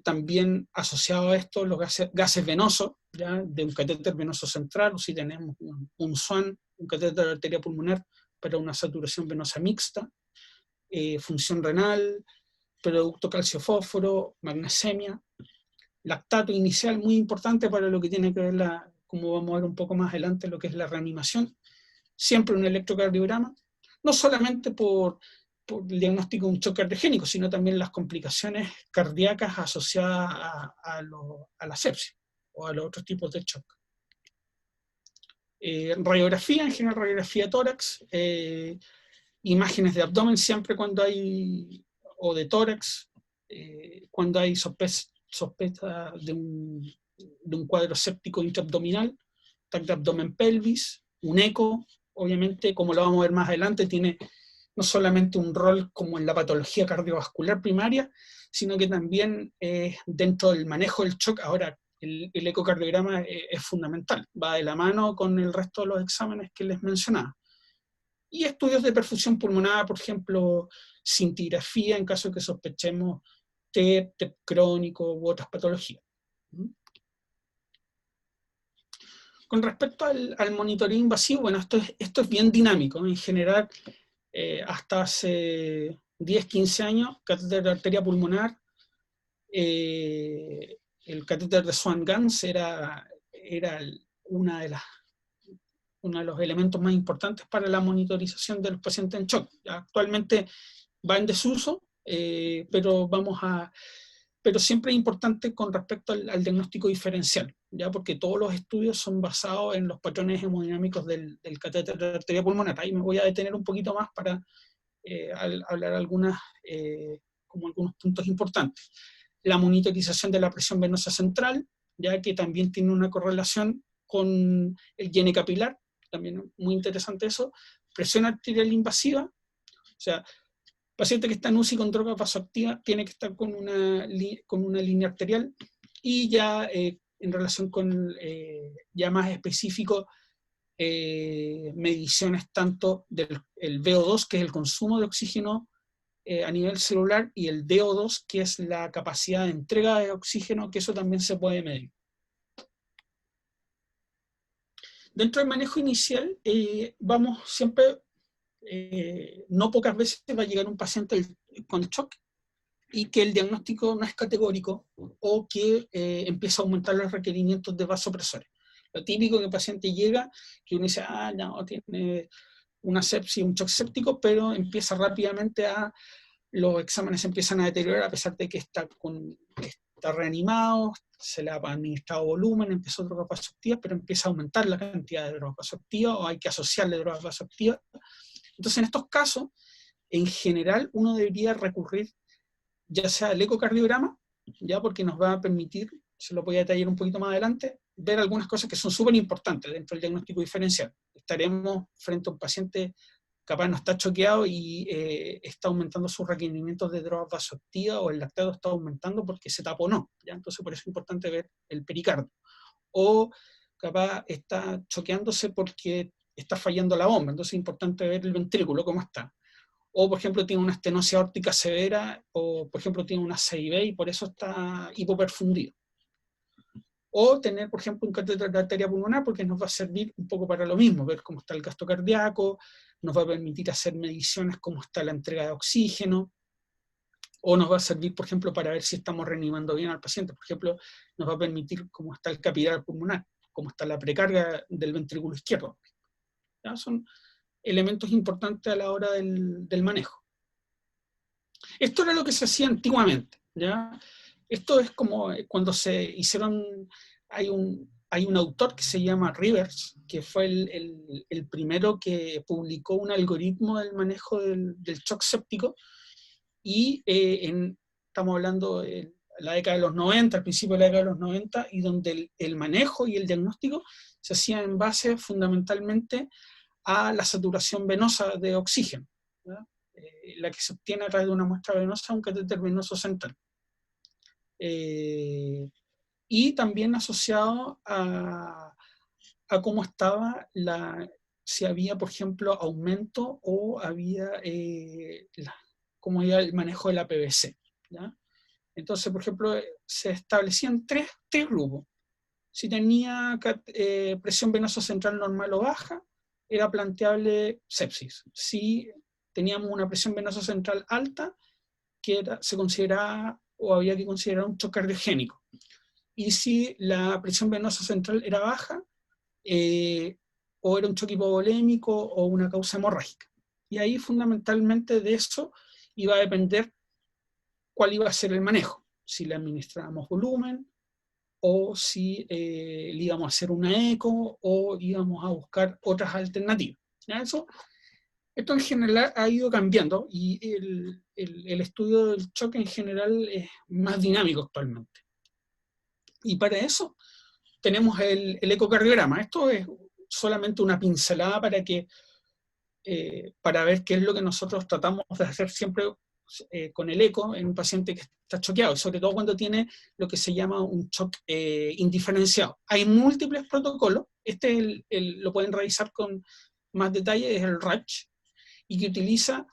También asociado a esto los gases venosos, ¿ya? De un catéter venoso central, o si tenemos un SWAN, un catéter de arteria pulmonar para una saturación venosa mixta, función renal, producto calcio-fósforo, magnesemia, lactato inicial, muy importante para lo que tiene que ver, como vamos a ver un poco más adelante, lo que es la reanimación. Siempre un electrocardiograma, no solamente por el diagnóstico de un shock cardiogénico, sino también las complicaciones cardíacas asociadas a la sepsis o a los otros tipos de shock. Radiografía, en general radiografía tórax, imágenes de abdomen siempre cuando hay, o de tórax, cuando hay sospecha de un cuadro séptico intraabdominal, TAC de abdomen-pelvis, un eco, obviamente, como lo vamos a ver más adelante, tiene no solamente un rol como en la patología cardiovascular primaria, sino que también dentro del manejo del shock. Ahora, el ecocardiograma es fundamental, va de la mano con el resto de los exámenes que les mencionaba. Y estudios de perfusión pulmonar, por ejemplo, cintigrafía en caso de que sospechemos TEP crónico u otras patologías. Con respecto al monitoreo invasivo, bueno, esto es bien dinámico. En general, hasta hace 10, 15 años, catéter de arteria pulmonar, el catéter de Swan-Ganz era uno de los elementos más importantes para la monitorización de los pacientes en shock. Actualmente va en desuso, pero siempre es importante con respecto al diagnóstico diferencial, ¿ya? Porque todos los estudios son basados en los patrones hemodinámicos del catéter de arteria pulmonar. Ahí me voy a detener un poquito más para hablar algunos puntos importantes. La monitorización de la presión venosa central, ya que también tiene una correlación con el higiene capilar, también muy interesante eso. Presión arterial invasiva, o sea, paciente que está en UCI con droga vasoactiva tiene que estar con una línea arterial, y ya en relación con ya más específico, mediciones tanto del VO2, que es el consumo de oxígeno a nivel celular, y el DO2, que es la capacidad de entrega de oxígeno, que eso también se puede medir. Dentro del manejo inicial, vamos siempre, no pocas veces va a llegar un paciente con shock y que el diagnóstico no es categórico, o que empieza a aumentar los requerimientos de vasopresores. Lo típico que el paciente llega, que uno dice, no, tiene una sepsis, un shock séptico, pero empieza rápidamente los exámenes se empiezan a deteriorar a pesar de que está reanimado, se le ha administrado volumen, empezó drogas vasoactivas, pero empieza a aumentar la cantidad de drogas vasoactivas, o hay que asociarle drogas vasoactivas. Entonces, en estos casos, en general, uno debería recurrir ya sea al ecocardiograma, ya, porque nos va a permitir, se lo voy a detallar un poquito más adelante, ver algunas cosas que son súper importantes dentro del diagnóstico diferencial. Estaremos frente a un paciente capaz no está choqueado y está aumentando sus requerimientos de drogas vasoactivas, o el lactato está aumentando porque se taponó, ¿ya? Entonces por eso es importante ver el pericardio. O capaz está choqueándose porque está fallando la bomba, entonces es importante ver el ventrículo, cómo está. O, por ejemplo, tiene una estenosis aórtica severa, o, por ejemplo, tiene una CIB y por eso está hipoperfundido. O tener, por ejemplo, un catéter de arteria pulmonar, porque nos va a servir un poco para lo mismo, ver cómo está el gasto cardíaco, nos va a permitir hacer mediciones, cómo está la entrega de oxígeno. O nos va a servir, por ejemplo, para ver si estamos reanimando bien al paciente. Por ejemplo, nos va a permitir cómo está el capilar pulmonar, cómo está la precarga del ventrículo izquierdo. ¿Ya? Son elementos importantes a la hora del manejo. Esto era lo que se hacía antiguamente, ¿ya? Esto es como cuando se hicieron, hay un autor que se llama Rivers, que fue el primero que publicó un algoritmo del manejo del shock séptico, y estamos hablando de la década de los 90, al principio de la década de los 90, y donde el manejo y el diagnóstico se hacía en base fundamentalmente a la saturación venosa de oxígeno, ¿verdad? La que se obtiene a través de una muestra venosa, un catéter venoso central. Y también asociado a cómo estaba si había, por ejemplo, aumento o había cómo iba el manejo de la PVC, ¿ya? Entonces, por ejemplo, se establecían tres grupos. Si tenía presión venosa central normal o baja, era planteable sepsis. Si teníamos una presión venosa central alta, se consideraba o había que considerar un shock cardiogénico. Y si la presión venosa central era baja, o era un choque hipovolémico o una causa hemorrágica. Y ahí fundamentalmente de eso iba a depender cuál iba a ser el manejo, si le administrábamos volumen, o si le íbamos a hacer una eco, o íbamos a buscar otras alternativas. ¿Ya? Esto en general ha ido cambiando, y el estudio del shock en general es más dinámico actualmente. Y para eso tenemos el ecocardiograma. Esto es solamente una pincelada para ver qué es lo que nosotros tratamos de hacer siempre con el eco en un paciente que está choqueado, sobre todo cuando tiene lo que se llama un shock indiferenciado. Hay múltiples protocolos, lo pueden revisar con más detalle, es el RACH, y que utiliza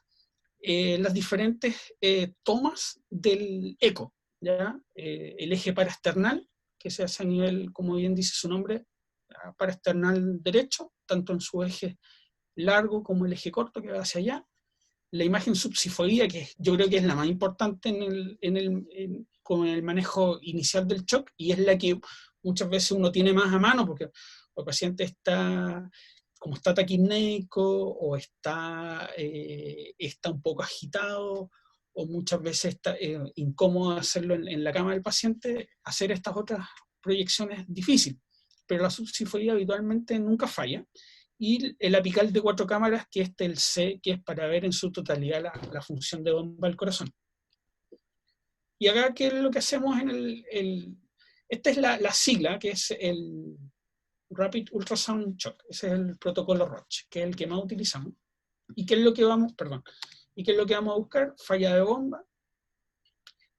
las diferentes tomas del eco, ¿ya? El eje paraesternal, que se hace a nivel, como bien dice su nombre, paraesternal derecho, tanto en su eje largo como el eje corto que va hacia allá. La imagen subsifoidea, que yo creo que es la más importante con el manejo inicial del shock, y es la que muchas veces uno tiene más a mano, porque el paciente está, como está taquipneico, o está un poco agitado, o muchas veces está incómodo hacerlo en la cama del paciente. Hacer estas otras proyecciones es difícil, pero la subsifoidea habitualmente nunca falla. Y el apical de 4 cámaras, que es el C, que es para ver en su totalidad la función de bomba del corazón. Y acá, ¿qué es lo que hacemos esta es la sigla, que es el Rapid Ultrasound Shock. Ese es el protocolo ROCH, que es el que más utilizamos. ¿Y qué es lo que vamos a buscar? Falla de bomba,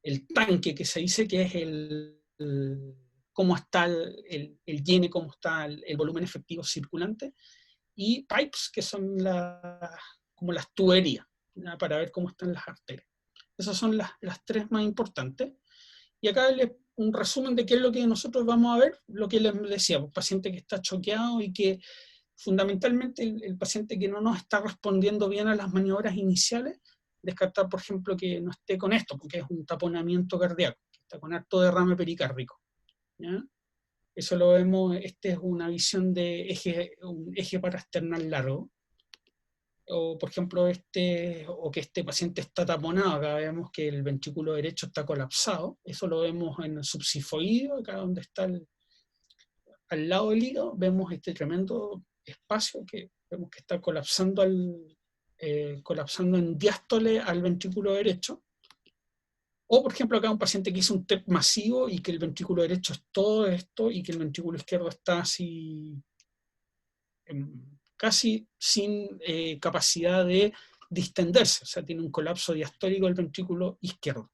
el tanque, que se dice que es cómo está el llene, cómo está el volumen efectivo circulante, y pipes, que son como las tuberías, ¿ya? Para ver cómo están las arterias. Esas son las tres más importantes. Y acá un resumen de qué es lo que nosotros vamos a ver, lo que les decía, un paciente que está choqueado y que fundamentalmente el paciente que no nos está respondiendo bien a las maniobras iniciales, descartar, por ejemplo, que no esté con esto, porque es un taponamiento cardíaco, que está con harto derrame pericárdico, ¿ya? Eso lo vemos, es una visión de un eje paraesternal largo. O, por ejemplo, o que este paciente está taponado. Acá vemos que el ventrículo derecho está colapsado. Eso lo vemos en el subsifoideo, acá donde está al lado del hígado. Vemos este tremendo espacio que vemos que está colapsando en diástole al ventrículo derecho. O, por ejemplo, acá un paciente que hizo un TEP masivo y que el ventrículo derecho es todo esto y que el ventrículo izquierdo está así, casi sin capacidad de distenderse. O sea, tiene un colapso diastólico del ventrículo izquierdo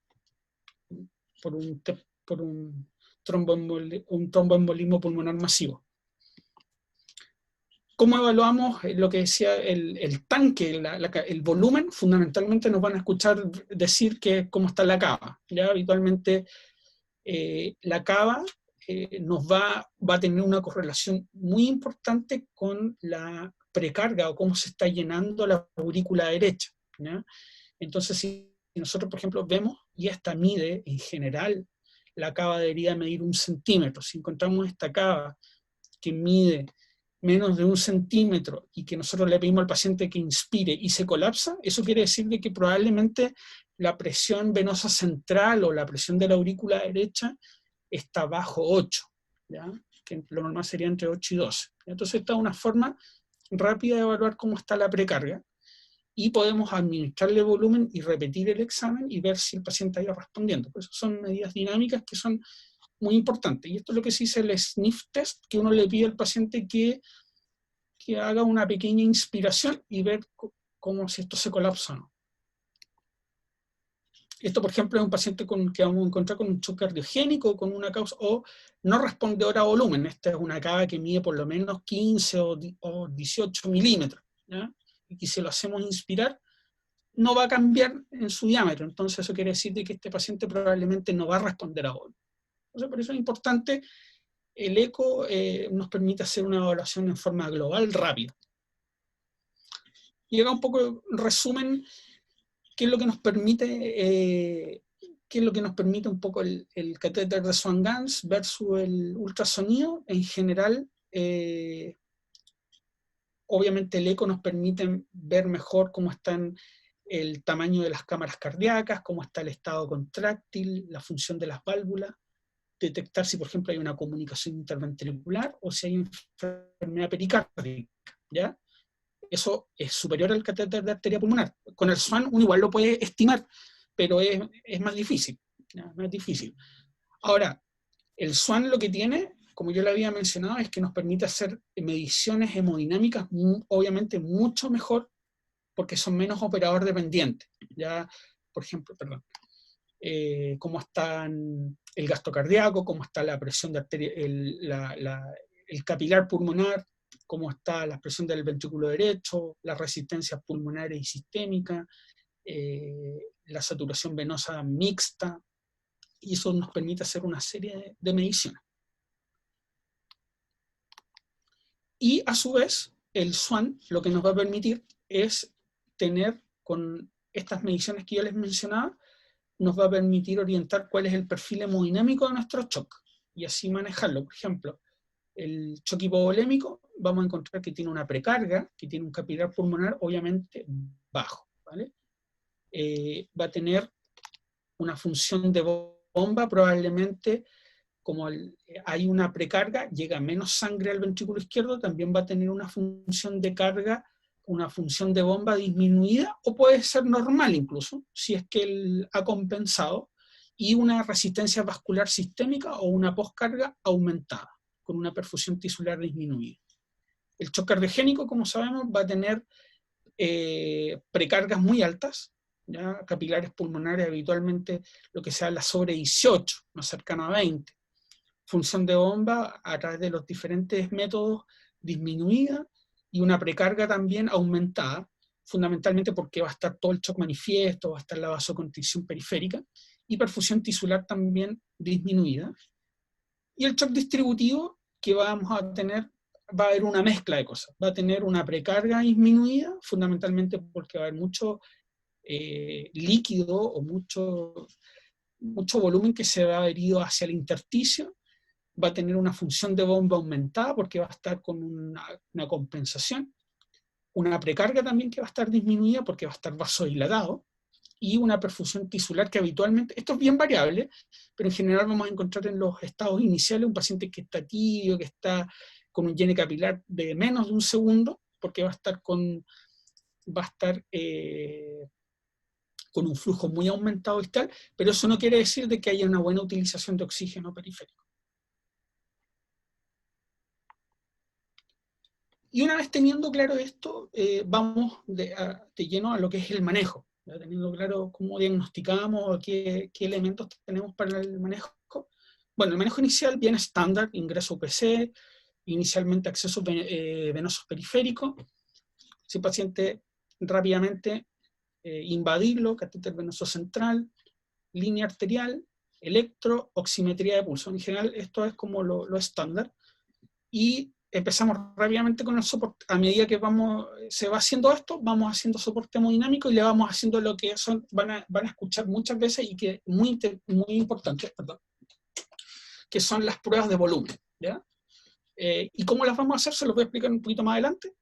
por un tromboembolismo pulmonar masivo. ¿Cómo evaluamos lo que decía el tanque, el volumen? Fundamentalmente nos van a escuchar decir cómo está la cava. ¿Ya? Habitualmente la cava va a tener una correlación muy importante con la precarga o cómo se está llenando la aurícula derecha, ¿ya? Entonces, si nosotros, por ejemplo, vemos y esta mide, en general, la cava debería medir 1 centímetro. Si encontramos esta cava que mide menos de 1 centímetro y que nosotros le pedimos al paciente que inspire y se colapsa, eso quiere decir de que probablemente la presión venosa central o la presión de la aurícula derecha está bajo 8, ¿ya? Que lo normal sería entre 8 y 12. Entonces esta es una forma rápida de evaluar cómo está la precarga, y podemos administrarle volumen y repetir el examen y ver si el paciente ha ido respondiendo. Pues son medidas dinámicas que son muy importantes. Y esto es lo que se dice el sniff test, que uno le pide al paciente que haga una pequeña inspiración y ver cómo si esto se colapsa o no. Esto, por ejemplo, es un paciente que vamos a encontrar con un shock cardiogénico, con una causa, o no respondedora a volumen. Esta es una cava que mide por lo menos 15 o 18 milímetros, ¿ya? Y que si lo hacemos inspirar, no va a cambiar en su diámetro. Entonces eso quiere decir que este paciente probablemente no va a responder a volumen. Entonces por eso es importante, el eco nos permite hacer una evaluación en forma global rápida. Y acá un poco resumen qué es lo que nos permite, un poco el catéter de Swan-Ganz versus el ultrasonido. En general, obviamente el eco nos permite ver mejor cómo están el tamaño de las cámaras cardíacas, cómo está el estado contráctil, la función de las válvulas, detectar si, por ejemplo, hay una comunicación interventricular o si hay enfermedad pericárdica, ¿ya? Eso es superior al catéter de arteria pulmonar. Con el SWAN uno igual lo puede estimar, pero es más difícil, ¿ya? Más difícil. Ahora, el SWAN lo que tiene, como yo lo había mencionado, es que nos permite hacer mediciones hemodinámicas obviamente mucho mejor, porque son menos operador dependientes. Ya, por ejemplo, cómo está el gasto cardíaco, cómo está la presión de arteria, el capilar pulmonar, cómo está la presión del ventrículo derecho, las resistencias pulmonares y sistémicas, la saturación venosa mixta, y eso nos permite hacer una serie de mediciones. Y a su vez, el SWAN lo que nos va a permitir es tener, con estas mediciones que yo les mencionaba, nos va a permitir orientar cuál es el perfil hemodinámico de nuestro shock y así manejarlo. Por ejemplo, el shock hipovolémico, vamos a encontrar que tiene una precarga, que tiene un capilar pulmonar obviamente bajo, ¿vale? Va a tener una función de bomba, probablemente como hay una precarga, llega menos sangre al ventrículo izquierdo, también va a tener una función de carga, una función de bomba disminuida, o puede ser normal incluso, si es que él ha compensado, y una resistencia vascular sistémica o una poscarga aumentada, con una perfusión tisular disminuida. El shock cardiogénico, como sabemos, va a tener precargas muy altas, ¿ya? Capilares pulmonares habitualmente lo que se habla sobre 18, más cercano a 20. Función de bomba a través de los diferentes métodos disminuida, y una precarga también aumentada, fundamentalmente porque va a estar todo el shock manifiesto, va a estar la vasoconstricción periférica, y perfusión tisular también disminuida. Y el shock distributivo que vamos a tener, va a haber una mezcla de cosas. Va a tener una precarga disminuida, fundamentalmente porque va a haber mucho líquido o mucho volumen que se va a haber ido hacia el intersticio. Va a tener una función de bomba aumentada porque va a estar con una compensación, una precarga también que va a estar disminuida porque va a estar vasodilatado, y una perfusión tisular que habitualmente, esto es bien variable, pero en general vamos a encontrar en los estados iniciales un paciente que está tibio, que está con un llene capilar de menos de 1 segundo, porque va a estar con un flujo muy aumentado y tal, pero eso no quiere decir de que haya una buena utilización de oxígeno periférico. Y una vez teniendo claro esto, vamos de lleno a lo que es el manejo, ¿ya? Teniendo claro cómo diagnosticamos, qué elementos tenemos para el manejo. Bueno, el manejo inicial bien estándar, ingreso UPC, inicialmente acceso venoso periférico. Si el paciente rápidamente invadirlo, catéter venoso central, línea arterial, electro, oximetría de pulso. En general esto es como lo estándar. Y empezamos rápidamente con el soporte. A medida que se va haciendo esto, vamos haciendo soporte hemodinámico y le vamos haciendo lo que van a escuchar muchas veces y que es muy importante, perdón, que son las pruebas de volumen, ¿ya? ¿Y cómo las vamos a hacer? Se los voy a explicar un poquito más adelante.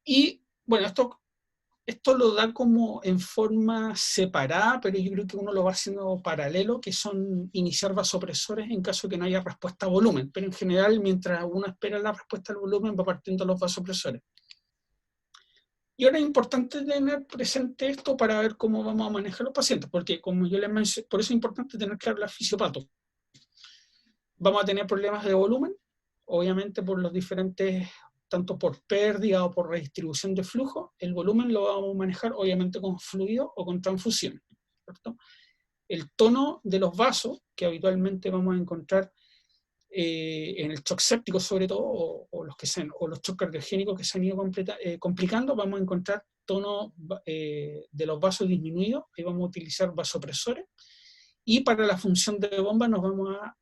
Y bueno, esto lo da como en forma separada, pero yo creo que uno lo va haciendo paralelo, que son iniciar vasopresores en caso de que no haya respuesta a volumen. Pero en general, mientras uno espera la respuesta al volumen, va partiendo los vasopresores. Y ahora es importante tener presente esto para ver cómo vamos a manejar los pacientes, porque como yo les mencioné, por eso es importante tener claro la fisiopato. Vamos a tener problemas de volumen, obviamente por los diferentes, tanto por pérdida o por redistribución de flujo. El volumen lo vamos a manejar obviamente con fluido o con transfusión, ¿cierto? El tono de los vasos, que habitualmente vamos a encontrar en el shock séptico sobre todo, o los shock cardiogénicos que se han ido complicando, vamos a encontrar tono de los vasos disminuidos, y vamos a utilizar vasopresores, y para la función de bomba nos vamos a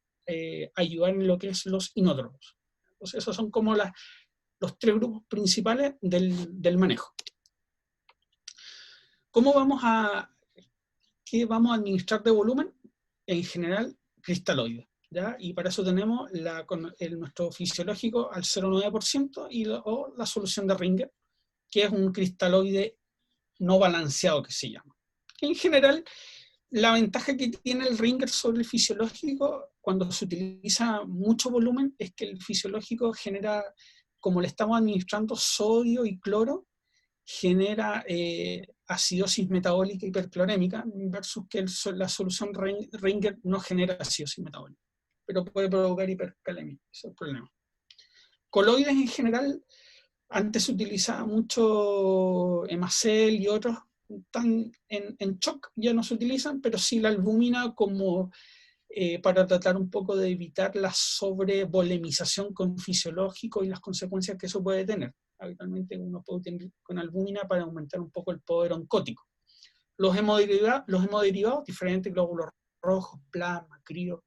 ayudar en lo que es los inótropos. Entonces esos son como los tres grupos principales del manejo. ¿Qué vamos a administrar de volumen? En general, cristaloides, ¿ya? Y para eso tenemos nuestro fisiológico al 0,9% o la solución de Ringer, que es un cristaloide no balanceado, que se llama. En general, la ventaja que tiene el Ringer sobre el fisiológico cuando se utiliza mucho volumen es que el fisiológico genera, como le estamos administrando sodio y cloro, genera acidosis metabólica hiperclorémica, versus que la solución Ringer no genera acidosis metabólica, pero puede provocar hipercalemia. Ese es el problema. Coloides en general, antes se utilizaba mucho Hemacel y otros, en shock ya no se utilizan, pero sí la albúmina como para tratar un poco de evitar la sobrevolemización con fisiológico y las consecuencias que eso puede tener. Habitualmente uno puede utilizar con albúmina para aumentar un poco el poder oncótico. Los hemoderivados, diferentes glóbulos rojos, plasma, crío,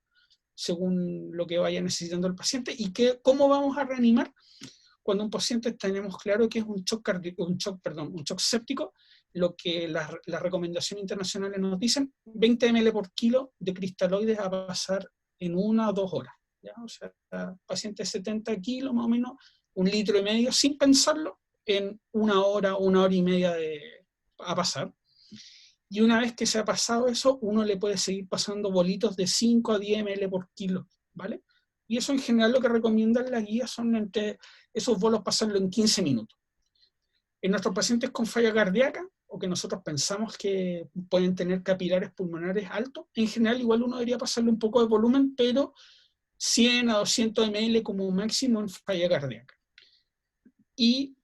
según lo que vaya necesitando el paciente. ¿Y cómo vamos a reanimar? Cuando un paciente tenemos claro que es un shock séptico, lo que las recomendaciones internacionales nos dicen, 20 ml por kilo de cristaloides a pasar en 1 o 2 horas. ¿Ya? O sea, paciente de 70 kilos más o menos, 1,5 litros, sin pensarlo, en 1 hora, 1 hora y media a pasar. Y una vez que se ha pasado eso, uno le puede seguir pasando bolitos de 5 a 10 ml por kilo, ¿vale? Y eso en general lo que recomiendan las guías son entre esos bolos pasarlo en 15 minutos. En nuestros pacientes con falla cardíaca, o que nosotros pensamos que pueden tener capilares pulmonares altos, en general igual uno debería pasarle un poco de volumen, pero 100 a 200 ml como máximo en falla cardíaca. Y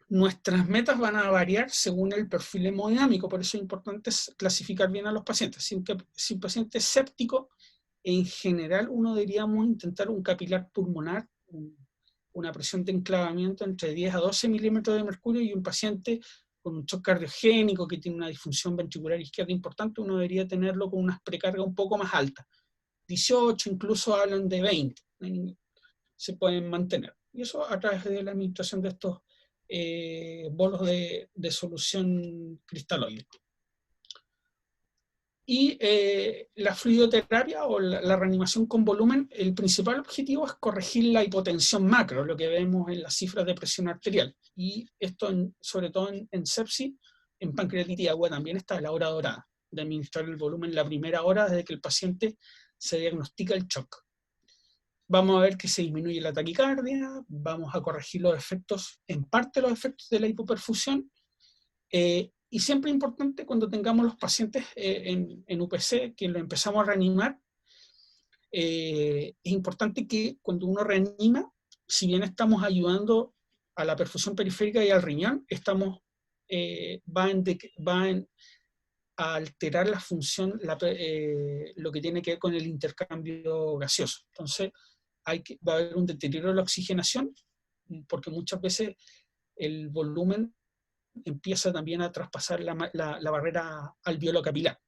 nuestras metas van a variar según el perfil hemodinámico, por eso es importante clasificar bien a los pacientes. Si un paciente es séptico, en general uno deberíamos intentar un capilar pulmonar, una presión de enclavamiento entre 10 a 12 milímetros de mercurio, y un paciente con un shock cardiogénico que tiene una disfunción ventricular izquierda importante, uno debería tenerlo con unas precargas un poco más altas. 18, incluso hablan de 20, se pueden mantener. Y eso a través de la administración de estos bolos de solución cristaloide. Y la fluidoterapia o la reanimación con volumen, el principal objetivo es corregir la hipotensión macro, lo que vemos en las cifras de presión arterial. Y esto sobre todo en sepsis, en pancreatitis aguda también está la hora dorada, de administrar el volumen la primera hora desde que el paciente se diagnostica el shock. Vamos a ver que se disminuye la taquicardia, vamos a corregir los efectos, en parte los efectos de la hipoperfusión, y siempre importante cuando tengamos los pacientes en UPC, que lo empezamos a reanimar, es importante que cuando uno reanima, si bien estamos ayudando a la perfusión periférica y al riñón, va a alterar la función, lo que tiene que ver con el intercambio gaseoso. Entonces, va a haber un deterioro de la oxigenación, porque muchas veces el volumen empieza también a traspasar la barrera alveolo-capilar.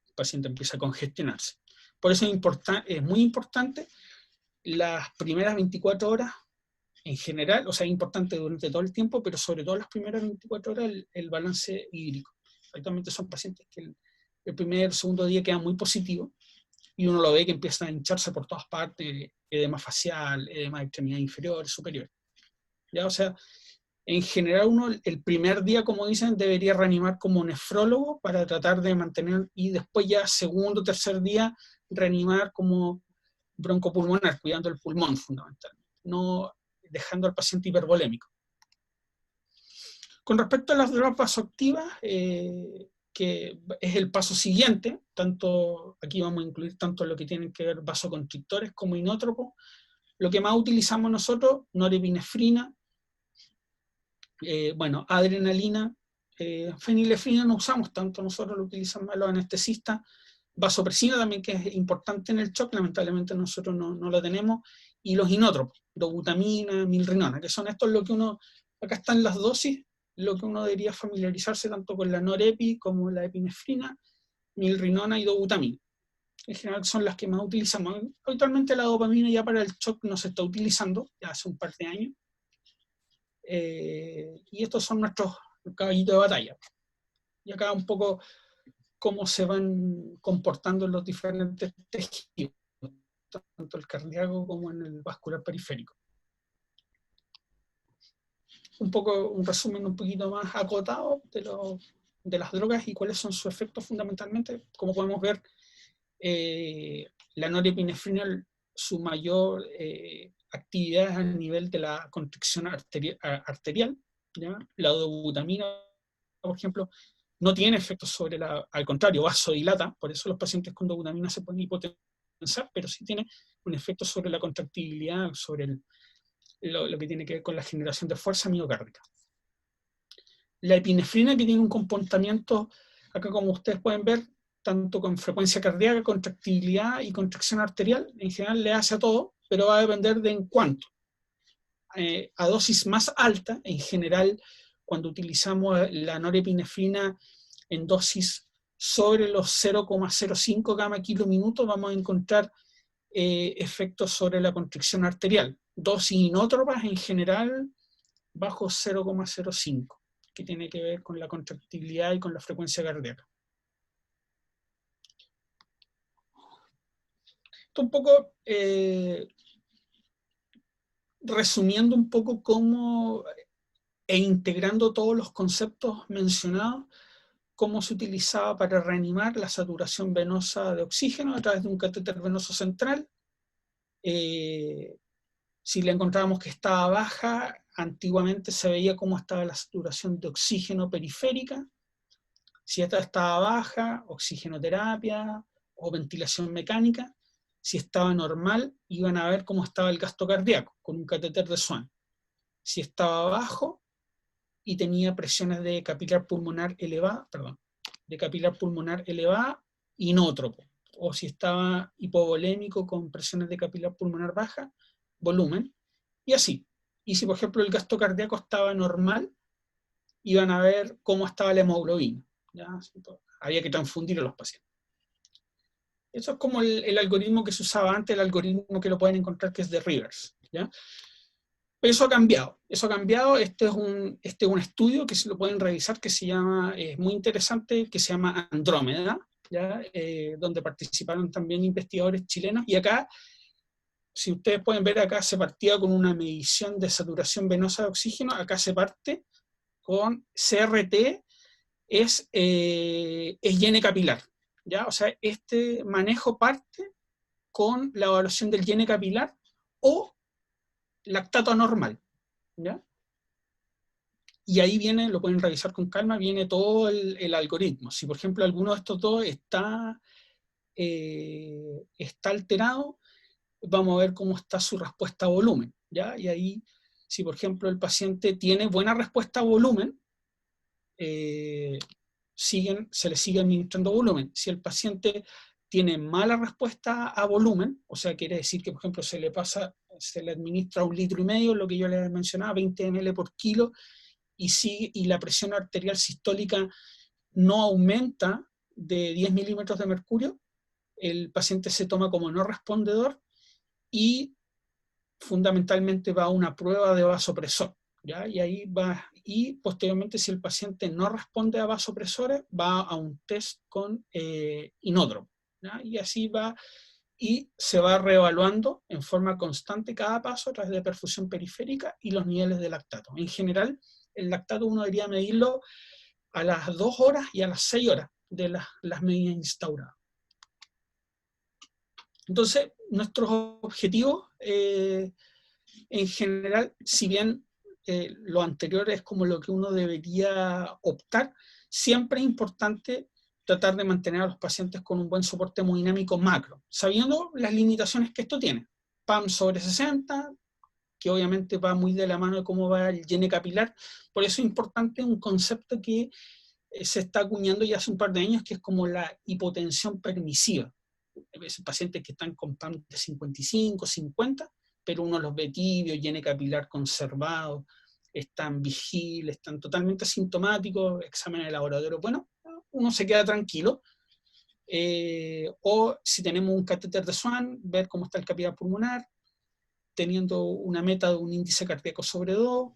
El paciente empieza a congestionarse. Por eso es muy importante las primeras 24 horas en general, o sea, es importante durante todo el tiempo, pero sobre todo las primeras 24 horas el balance hídrico. Actualmente son pacientes que el primer, segundo día quedan muy positivos y uno lo ve que empiezan a hincharse por todas partes, edema facial, edema de extremidad inferior, superior. ¿Ya? O sea, en general uno el primer día, como dicen, debería reanimar como nefrólogo para tratar de mantener, y después ya segundo, tercer día, reanimar como broncopulmonar, cuidando el pulmón fundamentalmente, no dejando al paciente hipervolémico. Con respecto a las drogas vasoactivas, que es el paso siguiente, tanto aquí vamos a incluir tanto lo que tienen que ver vasoconstrictores como inótropos. Lo que más utilizamos nosotros, norepinefrina, bueno, adrenalina, fenilefrina no usamos tanto, nosotros lo utilizan más los anestesistas, vasopresina también, que es importante en el shock, lamentablemente nosotros no la tenemos, y los inótropos, dobutamina, milrinona, que son estos lo que uno, acá están las dosis, lo que uno debería familiarizarse tanto con la norepi como la epinefrina, milrinona y dobutamina. En general son las que más utilizamos. Habitualmente la dopamina ya para el shock no se está utilizando, ya hace un par de años. Y estos son nuestros caballitos de batalla. Y acá un poco cómo se van comportando en los diferentes tejidos, tanto el cardíaco como en el vascular periférico. Un poco, un resumen un poquito más acotado de las drogas y cuáles son sus efectos fundamentalmente. Como podemos ver, la norepinefrina, su mayor actividad es a nivel de la constricción arterial, ¿ya? La dobutamina, por ejemplo, no tiene efectos sobre al contrario, vasodilata, por eso los pacientes con dobutamina se pueden hipotensar, pero sí tiene un efecto sobre la contractibilidad, sobre lo que tiene que ver con la generación de fuerza miocárdica. La epinefrina, que tiene un comportamiento, acá como ustedes pueden ver, tanto con frecuencia cardíaca, contractibilidad y contracción arterial, en general le hace a todo, pero va a depender de en cuánto. A dosis más alta, en general, cuando utilizamos la norepinefrina en dosis sobre los 0,05 gamma kilo minuto, vamos a encontrar efectos sobre la constricción arterial. Dosis inótropas, en general, bajo 0,05, que tiene que ver con la contractibilidad y con la frecuencia cardíaca. Esto un poco, resumiendo un poco cómo, e integrando todos los conceptos mencionados, cómo se utilizaba para reanimar la saturación venosa de oxígeno a través de un catéter venoso central. Si le encontrábamos que estaba baja, antiguamente se veía cómo estaba la saturación de oxígeno periférica. Si esta estaba baja, oxigenoterapia o ventilación mecánica. Si estaba normal, iban a ver cómo estaba el gasto cardíaco con un catéter de Swan. Si estaba bajo y tenía presiones de capilar pulmonar elevada, inótropo. O si estaba hipovolémico con presiones de capilar pulmonar baja, volumen, y así. Y si, por ejemplo, el gasto cardíaco estaba normal, iban a ver cómo estaba la hemoglobina. ¿Ya? Había que transfundir a los pacientes. Eso es como el algoritmo que se usaba antes, el algoritmo que lo pueden encontrar, que es de Rivers. ¿Ya? Pero eso ha cambiado. Este es un estudio que se lo pueden revisar, que se llama, muy interesante, que se llama Andrómeda, ¿ya? Donde participaron también investigadores chilenos. Y acá, si ustedes pueden ver, acá se partía con una medición de saturación venosa de oxígeno. Acá se parte con CRT, es llene capilar. ¿Ya? O sea, este manejo parte con la evaluación del llene capilar o lactato anormal. ¿Ya? Y ahí viene, lo pueden revisar con calma, viene todo el algoritmo. Si, por ejemplo, alguno de estos dos está alterado, vamos a ver cómo está su respuesta a volumen. ¿Ya? Y ahí, si, por ejemplo, el paciente tiene buena respuesta a volumen, se le sigue administrando volumen. Si el paciente tiene mala respuesta a volumen, o sea, quiere decir que, por ejemplo, se le administra 1,5 litros, lo que yo les mencionaba, 20 ml por kilo, y la presión arterial sistólica no aumenta de 10 milímetros de mercurio, el paciente se toma como no respondedor y fundamentalmente va a una prueba de vasopresor, ¿ya? Y ahí va, y posteriormente si el paciente no responde a vasopresores, va a un test con inódromo, ¿ya? Y así va, y se va reevaluando en forma constante cada paso a través de perfusión periférica y los niveles de lactato. En general, el lactato uno debería medirlo a las 2 horas y a las 6 horas de las medidas instauradas. Entonces, nuestros objetivos, en general, si bien lo anterior es como lo que uno debería optar, siempre es importante tratar de mantener a los pacientes con un buen soporte hemodinámico macro, sabiendo las limitaciones que esto tiene. PAM sobre 60, que obviamente va muy de la mano de cómo va el llene capilar. Por eso es importante un concepto que se está acuñando ya hace un par de años, que es como la hipotensión permisiva. Pacientes que están con PAM de 55, 50, pero uno los ve tibio, llene capilar conservado, están vigiles, están totalmente asintomáticos, examen de laboratorio, bueno, uno se queda tranquilo. O si tenemos un catéter de Swan, ver cómo está el capilar pulmonar, teniendo una meta de un índice cardíaco sobre 2,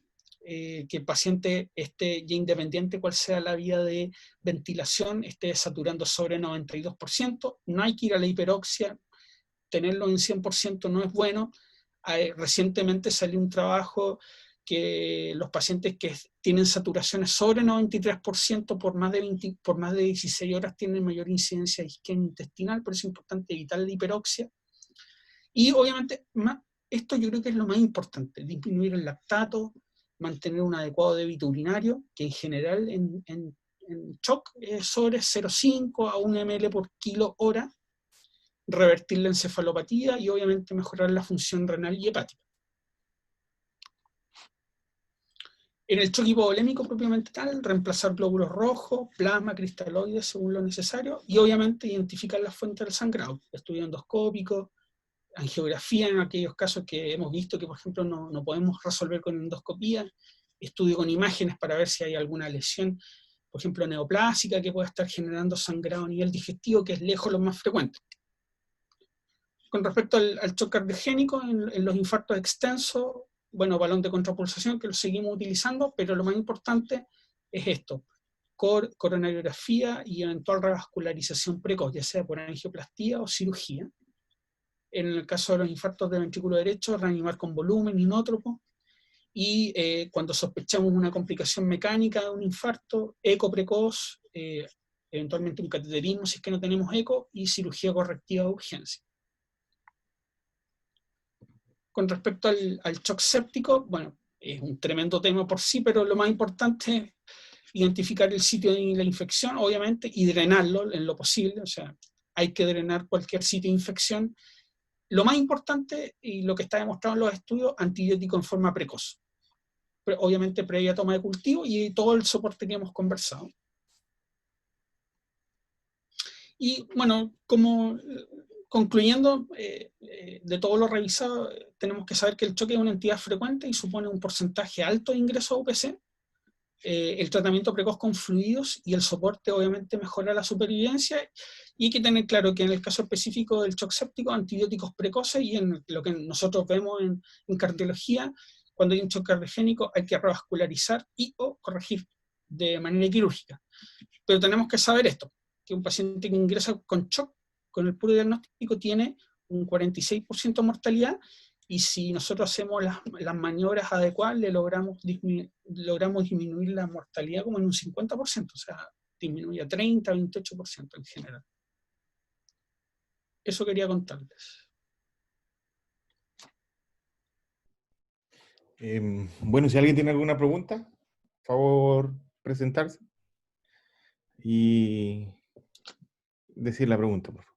que el paciente esté ya independiente cuál sea la vía de ventilación, esté saturando sobre 92%, no hay que ir a la hiperoxia, tenerlo en 100% no es bueno. Recientemente salió un trabajo que los pacientes que tienen saturaciones sobre 93% por más de 16 horas tienen mayor incidencia de isquemia intestinal, por eso es importante evitar la hiperoxia. Y obviamente, esto yo creo que es lo más importante, disminuir el lactato, mantener un adecuado débito urinario, que en general en shock es sobre 0,5 a 1 ml por kilo hora, revertir la encefalopatía y obviamente mejorar la función renal y hepática. En el shock hipovolémico propiamente tal, reemplazar glóbulos rojos, plasma, cristaloides según lo necesario y obviamente identificar las fuentes del sangrado, estudio endoscópico, angiografía en aquellos casos que hemos visto que por ejemplo no podemos resolver con endoscopía, estudio con imágenes para ver si hay alguna lesión, por ejemplo neoplásica que pueda estar generando sangrado a nivel digestivo, que es lejos lo más frecuente. Con respecto al shock cardiogénico, en los infartos extensos, bueno, balón de contrapulsación que lo seguimos utilizando, pero lo más importante es esto, coronariografía y eventual revascularización precoz, ya sea por angioplastía o cirugía. En el caso de los infartos de ventrículo derecho, reanimar con volumen inótropo, y cuando sospechamos una complicación mecánica de un infarto, eco precoz, eventualmente un cateterismo si es que no tenemos eco, y cirugía correctiva de urgencia. Con respecto al shock séptico, bueno, es un tremendo tema por sí, pero lo más importante es identificar el sitio de la infección, obviamente, y drenarlo en lo posible, o sea, hay que drenar cualquier sitio de infección. Lo más importante, y lo que está demostrado en los estudios, antibiótico en forma precoz. Pero obviamente previa toma de cultivo y todo el soporte que hemos conversado. Y bueno, como concluyendo, de todo lo revisado, tenemos que saber que el choque es una entidad frecuente y supone un porcentaje alto de ingreso a UPC. El tratamiento precoz con fluidos y el soporte obviamente mejora la supervivencia, y hay que tener claro que en el caso específico del shock séptico, antibióticos precoces, y en lo que nosotros vemos en cardiología, cuando hay un shock cardiogénico hay que revascularizar y o corregir de manera quirúrgica. Pero tenemos que saber esto, que un paciente que ingresa con shock, con el puro diagnóstico, tiene un 46% de mortalidad, y si nosotros hacemos las maniobras adecuadas, logramos disminuir la mortalidad como en un 50%, o sea, disminuye a 30, 28% en general. Eso quería contarles. Bueno, si alguien tiene alguna pregunta, por favor, presentarse y decir la pregunta, por favor.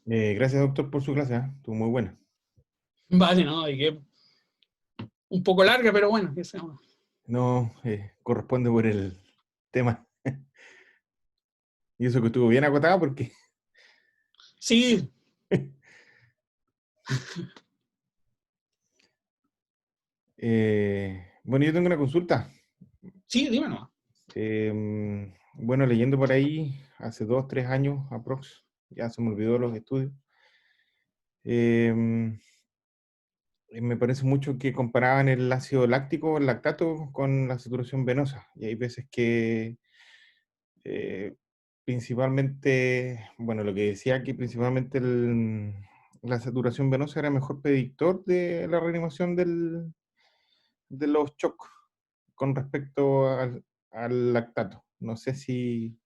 Gracias, doctor, por su clase, estuvo muy buena. Vale, no, y que un poco larga, pero bueno, que sea. No, corresponde por el tema. Y eso que estuvo bien acotado porque... Sí. Bueno, yo tengo una consulta. Sí, dime nomás. Bueno, leyendo por ahí, hace 2, 3 años aprox, ya se me olvidó los estudios. me parece mucho que comparaban el ácido láctico, el lactato, con la saturación venosa. Y hay veces que eh, principalmente, bueno, lo que decía que principalmente la saturación venosa era mejor predictor de la reanimación de los shock con respecto al lactato. No sé si...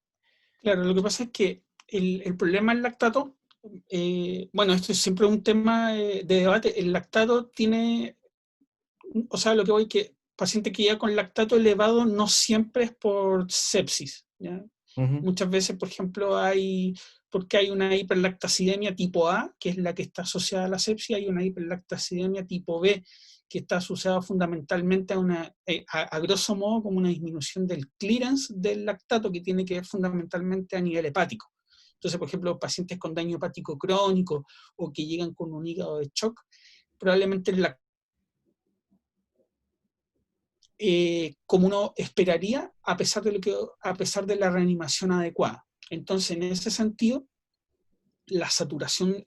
Claro, lo que pasa es que el problema del lactato, bueno, esto es siempre un tema de debate. El lactato tiene, o sea, lo que voy que paciente que llega con lactato elevado no siempre es por sepsis, ¿ya? Ujú. Muchas veces, por ejemplo, porque hay una hiperlactacidemia tipo A, que es la que está asociada a la sepsia, hay una hiperlactacidemia tipo B, que está asociada fundamentalmente a grosso modo, como una disminución del clearance del lactato, que tiene que ver fundamentalmente a nivel hepático. Entonces, por ejemplo, pacientes con daño hepático crónico o que llegan con un hígado de shock, probablemente el lactato, como uno esperaría, a pesar de la reanimación adecuada. Entonces, en ese sentido, la saturación,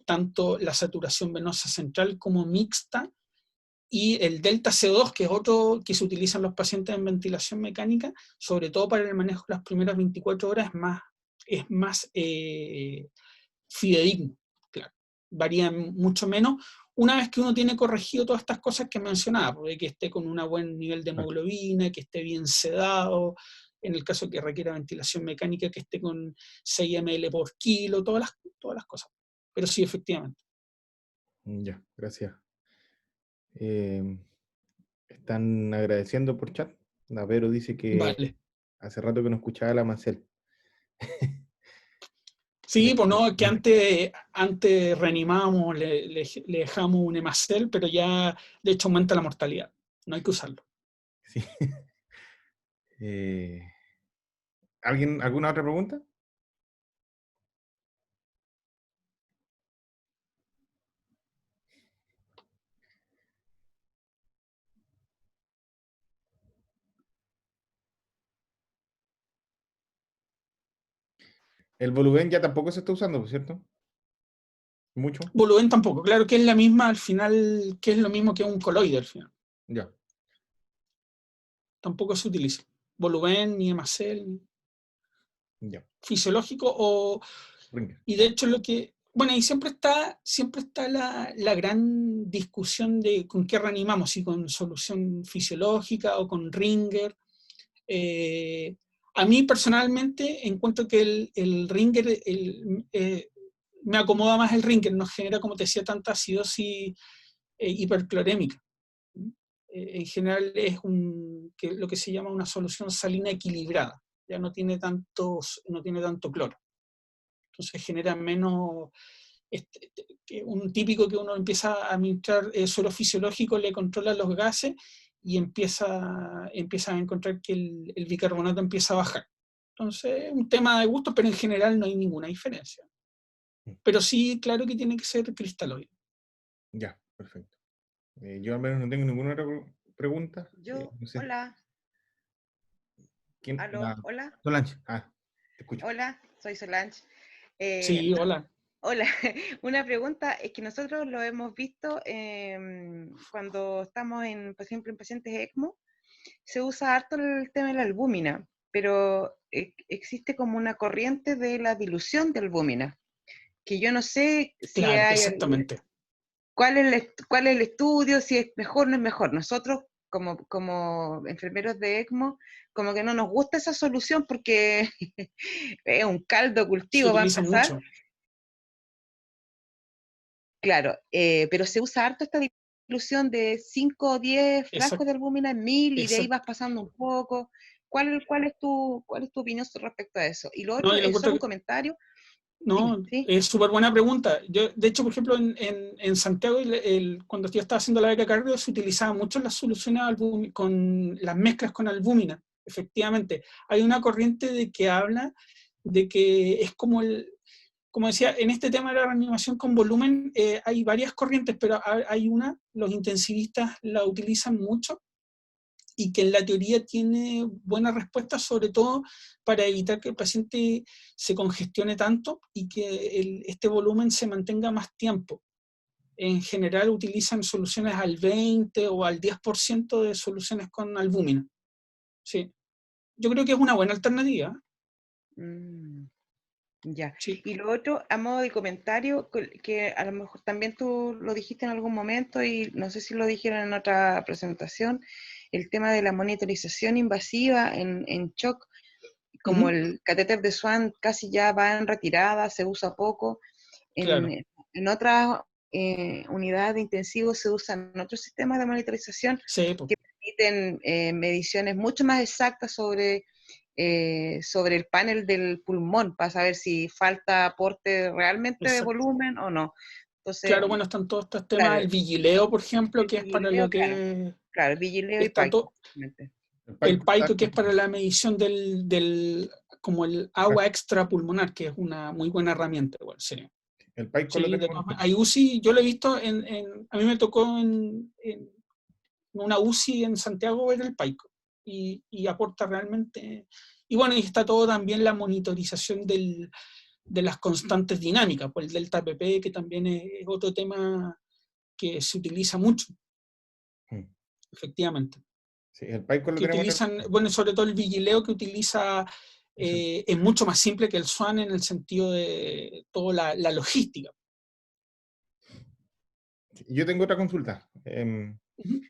tanto la saturación venosa central como mixta, y el delta CO2, que es otro que se utiliza en los pacientes en ventilación mecánica, sobre todo para el manejo de las primeras 24 horas, es más fidedigno, claro. Varía mucho menos una vez que uno tiene corregido todas estas cosas que mencionaba, porque que esté con un buen nivel de Claro. hemoglobina, que esté bien sedado, en el caso que requiera ventilación mecánica, que esté con 6 ml por kilo, todas las cosas. Pero sí, efectivamente. Ya, gracias. Eh, Están agradeciendo por chat. La Vero dice que Vale. hace rato que no escuchaba a la Marcel. Sí, pues no, que antes reanimábamos, le dejamos un hemacel, pero ya de hecho aumenta la mortalidad. No hay que usarlo. Sí. Eh, ¿Alguna otra pregunta? El volumen ya tampoco se está usando, ¿por cierto? Mucho. Volumen tampoco, claro que es la misma al final, que es lo mismo que un coloide al final. Ya, Tampoco se utiliza. Volumen, ni hemacel, ya. fisiológico, Ringer. y de hecho lo que, bueno, y siempre está la gran discusión de con qué reanimamos, si con solución fisiológica o con ringer. Eh, a mí personalmente encuentro que el ringer, me acomoda más el ringer, no genera, como te decía, tanta acidosis hiperclorémica. En general es lo que se llama una solución salina equilibrada, ya no tiene tanto cloro. Entonces genera menos, un típico que uno empieza a administrar suelo fisiológico, le controla los gases y empieza a encontrar que el bicarbonato empieza a bajar. Entonces es un tema de gusto, pero en general no hay ninguna diferencia. Pero sí, claro que tiene que ser cristaloide. Ya, perfecto. Yo al menos no tengo ninguna otra pregunta. Yo, No sé, hola, ¿quién? aló, hola, Solange. Te escucho. hola, soy Solange. Sí, hola. Hola, una pregunta es que nosotros lo hemos visto cuando estamos, por ejemplo, en pacientes ECMO, se usa harto el tema de la albúmina, pero existe como una corriente de la dilución de albúmina, que yo no sé si Claro, hay, exactamente. cuál es el estudio, si es mejor o no es mejor. Nosotros, como enfermeros de ECMO, como que no nos gusta esa solución porque es un caldo Se cultivo, va a utiliza empezar. mucho. Claro, pero se usa harto esta dilución de 5 o 10 frascos de albúmina en 1000 y de ahí Exacto. vas pasando un poco. ¿Cuál es tu opinión respecto a eso? Y lo No, otro yo lo es encuentro solo un que, comentario. Dime, no, ¿sí? es súper buena pregunta. Yo, de hecho, por ejemplo, en Santiago, cuando yo estaba haciendo la beca cardio, se utilizaba mucho las soluciones con las mezclas con albúmina. Efectivamente, hay una corriente de que habla de que es como decía, en este tema de la reanimación con volumen, hay varias corrientes, pero hay una, los intensivistas la utilizan mucho, y que en la teoría tiene buena respuesta, sobre todo para evitar que el paciente se congestione tanto y que este volumen se mantenga más tiempo. en general utilizan soluciones al 20 o al 10% de soluciones con albúmina. Sí. Yo creo que es una buena alternativa. Mm, ya. Sí. Y lo otro, a modo de comentario, que a lo mejor también tú lo dijiste en algún momento y no sé si lo dijeron en otra presentación, el tema de la monitorización invasiva en shock, como el catéter de Swan casi ya va en retirada, se usa poco. Claro. En otras unidades de intensivos se usan otros sistemas de monitorización Sí, pues, que permiten mediciones mucho más exactas sobre el panel del pulmón para saber si falta aporte realmente de exacto. volumen o no. Entonces, Claro, bueno, están todos estos temas, claro, el vigileo, por ejemplo, el que es para vigileo, lo claro, que claro, vigileo y está PICO. todo, El el PAICO está PAICO, que es para la medición como el agua extrapulmonar, que es una muy buena herramienta, igual, sí. el PAICO lo Sí, de tengo todas en maneras. Hay UCI, yo lo he visto a mí me tocó en una UCI en Santiago ver el PAICO y aporta realmente, y bueno, y está todo también la monitorización de las constantes dinámicas, pues el delta PP, que también es otro tema que se utiliza mucho, Mm. efectivamente. Sí, el PAICO lo Que tenemos utilizan, bueno, sobre todo el vigileo que utiliza es mucho más simple que el SWAN en el sentido de toda la logística. Yo tengo otra consulta. Ujú.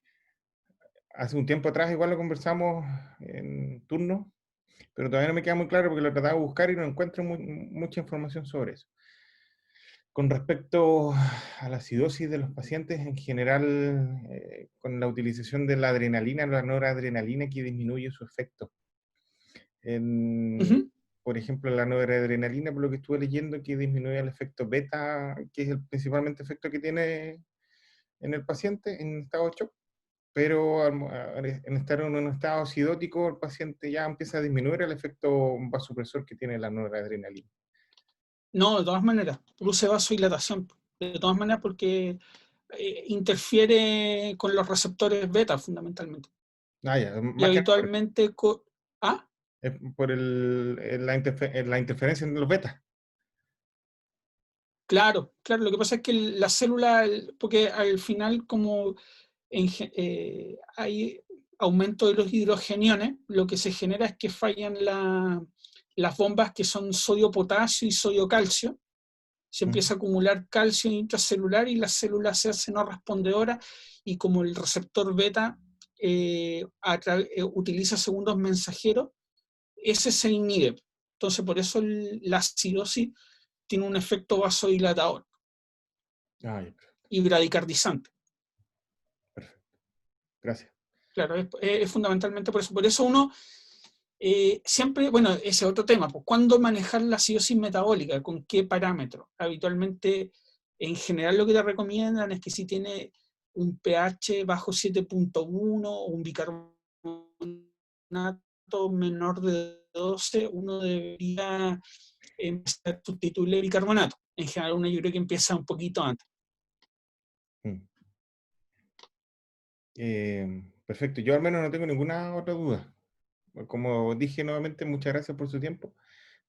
Hace un tiempo atrás igual lo conversamos en turno, pero todavía no me queda muy claro porque lo trataba de buscar y no encuentro mucha información sobre eso. Con respecto a la acidosis de los pacientes en general, con la utilización de la adrenalina, la noradrenalina que disminuye su efecto. Ujú. Por ejemplo, la noradrenalina, por lo que estuve leyendo, que disminuye el efecto beta, que es el principalmente efecto que tiene en el paciente en estado de shock, pero en estar en un estado acidótico, el paciente ya empieza a disminuir el efecto vasopresor que tiene la noradrenalina. No, de todas maneras, produce vasodilatación. De todas maneras, porque interfiere con los receptores beta, fundamentalmente. Ah, ya, Y más que nada habitualmente. ¿Ah? por la interferencia en los betas. Claro, claro. Lo que pasa es que la célula, porque al final, como hay aumento de los hidrogeniones, lo que se genera es que fallan las bombas que son sodio-potasio y sodio-calcio. Se empieza a acumular calcio intracelular y la célula se hace no respondedora, y como el receptor beta utiliza segundos mensajeros, ese se inhibe. Entonces, por eso la acidosis tiene un efecto vasodilatador Ah, ya, y bradicardizante. perfecto. Gracias. Claro, es fundamentalmente por eso. Por eso uno siempre, bueno, ese es otro tema, pues, ¿cuándo manejar la acidosis metabólica? ¿Con qué parámetro? Habitualmente, en general, lo que te recomiendan es que si tiene un pH bajo 7.1 o un bicarbonato menor de 12, uno debería empezar a sustituirle el bicarbonato. En general, uno yo creo que empieza un poquito antes. Mm. Perfecto. Yo al menos no tengo ninguna otra duda. Como dije nuevamente, muchas gracias por su tiempo.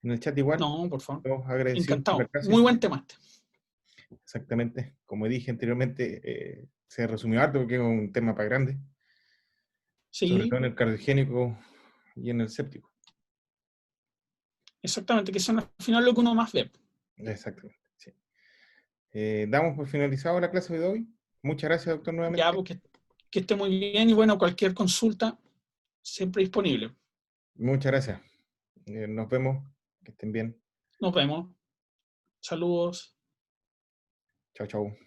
En el chat igual, No, por favor. todos agradecidos por la Encantado. clase. Muy buen tema este. Exactamente. Como dije anteriormente, se resumió harto porque es un tema para grande, sobre todo Sí, en el cardiogénico y en el séptico. exactamente, que eso al final lo que uno más ve. Exactamente. Sí. Damos por finalizado la clase de hoy. Muchas gracias, doctor, Ya, nuevamente. porque que esté muy bien y bueno, cualquier consulta siempre disponible. Muchas gracias. Nos vemos. Que estén bien. Nos vemos. Saludos. Chao, chao.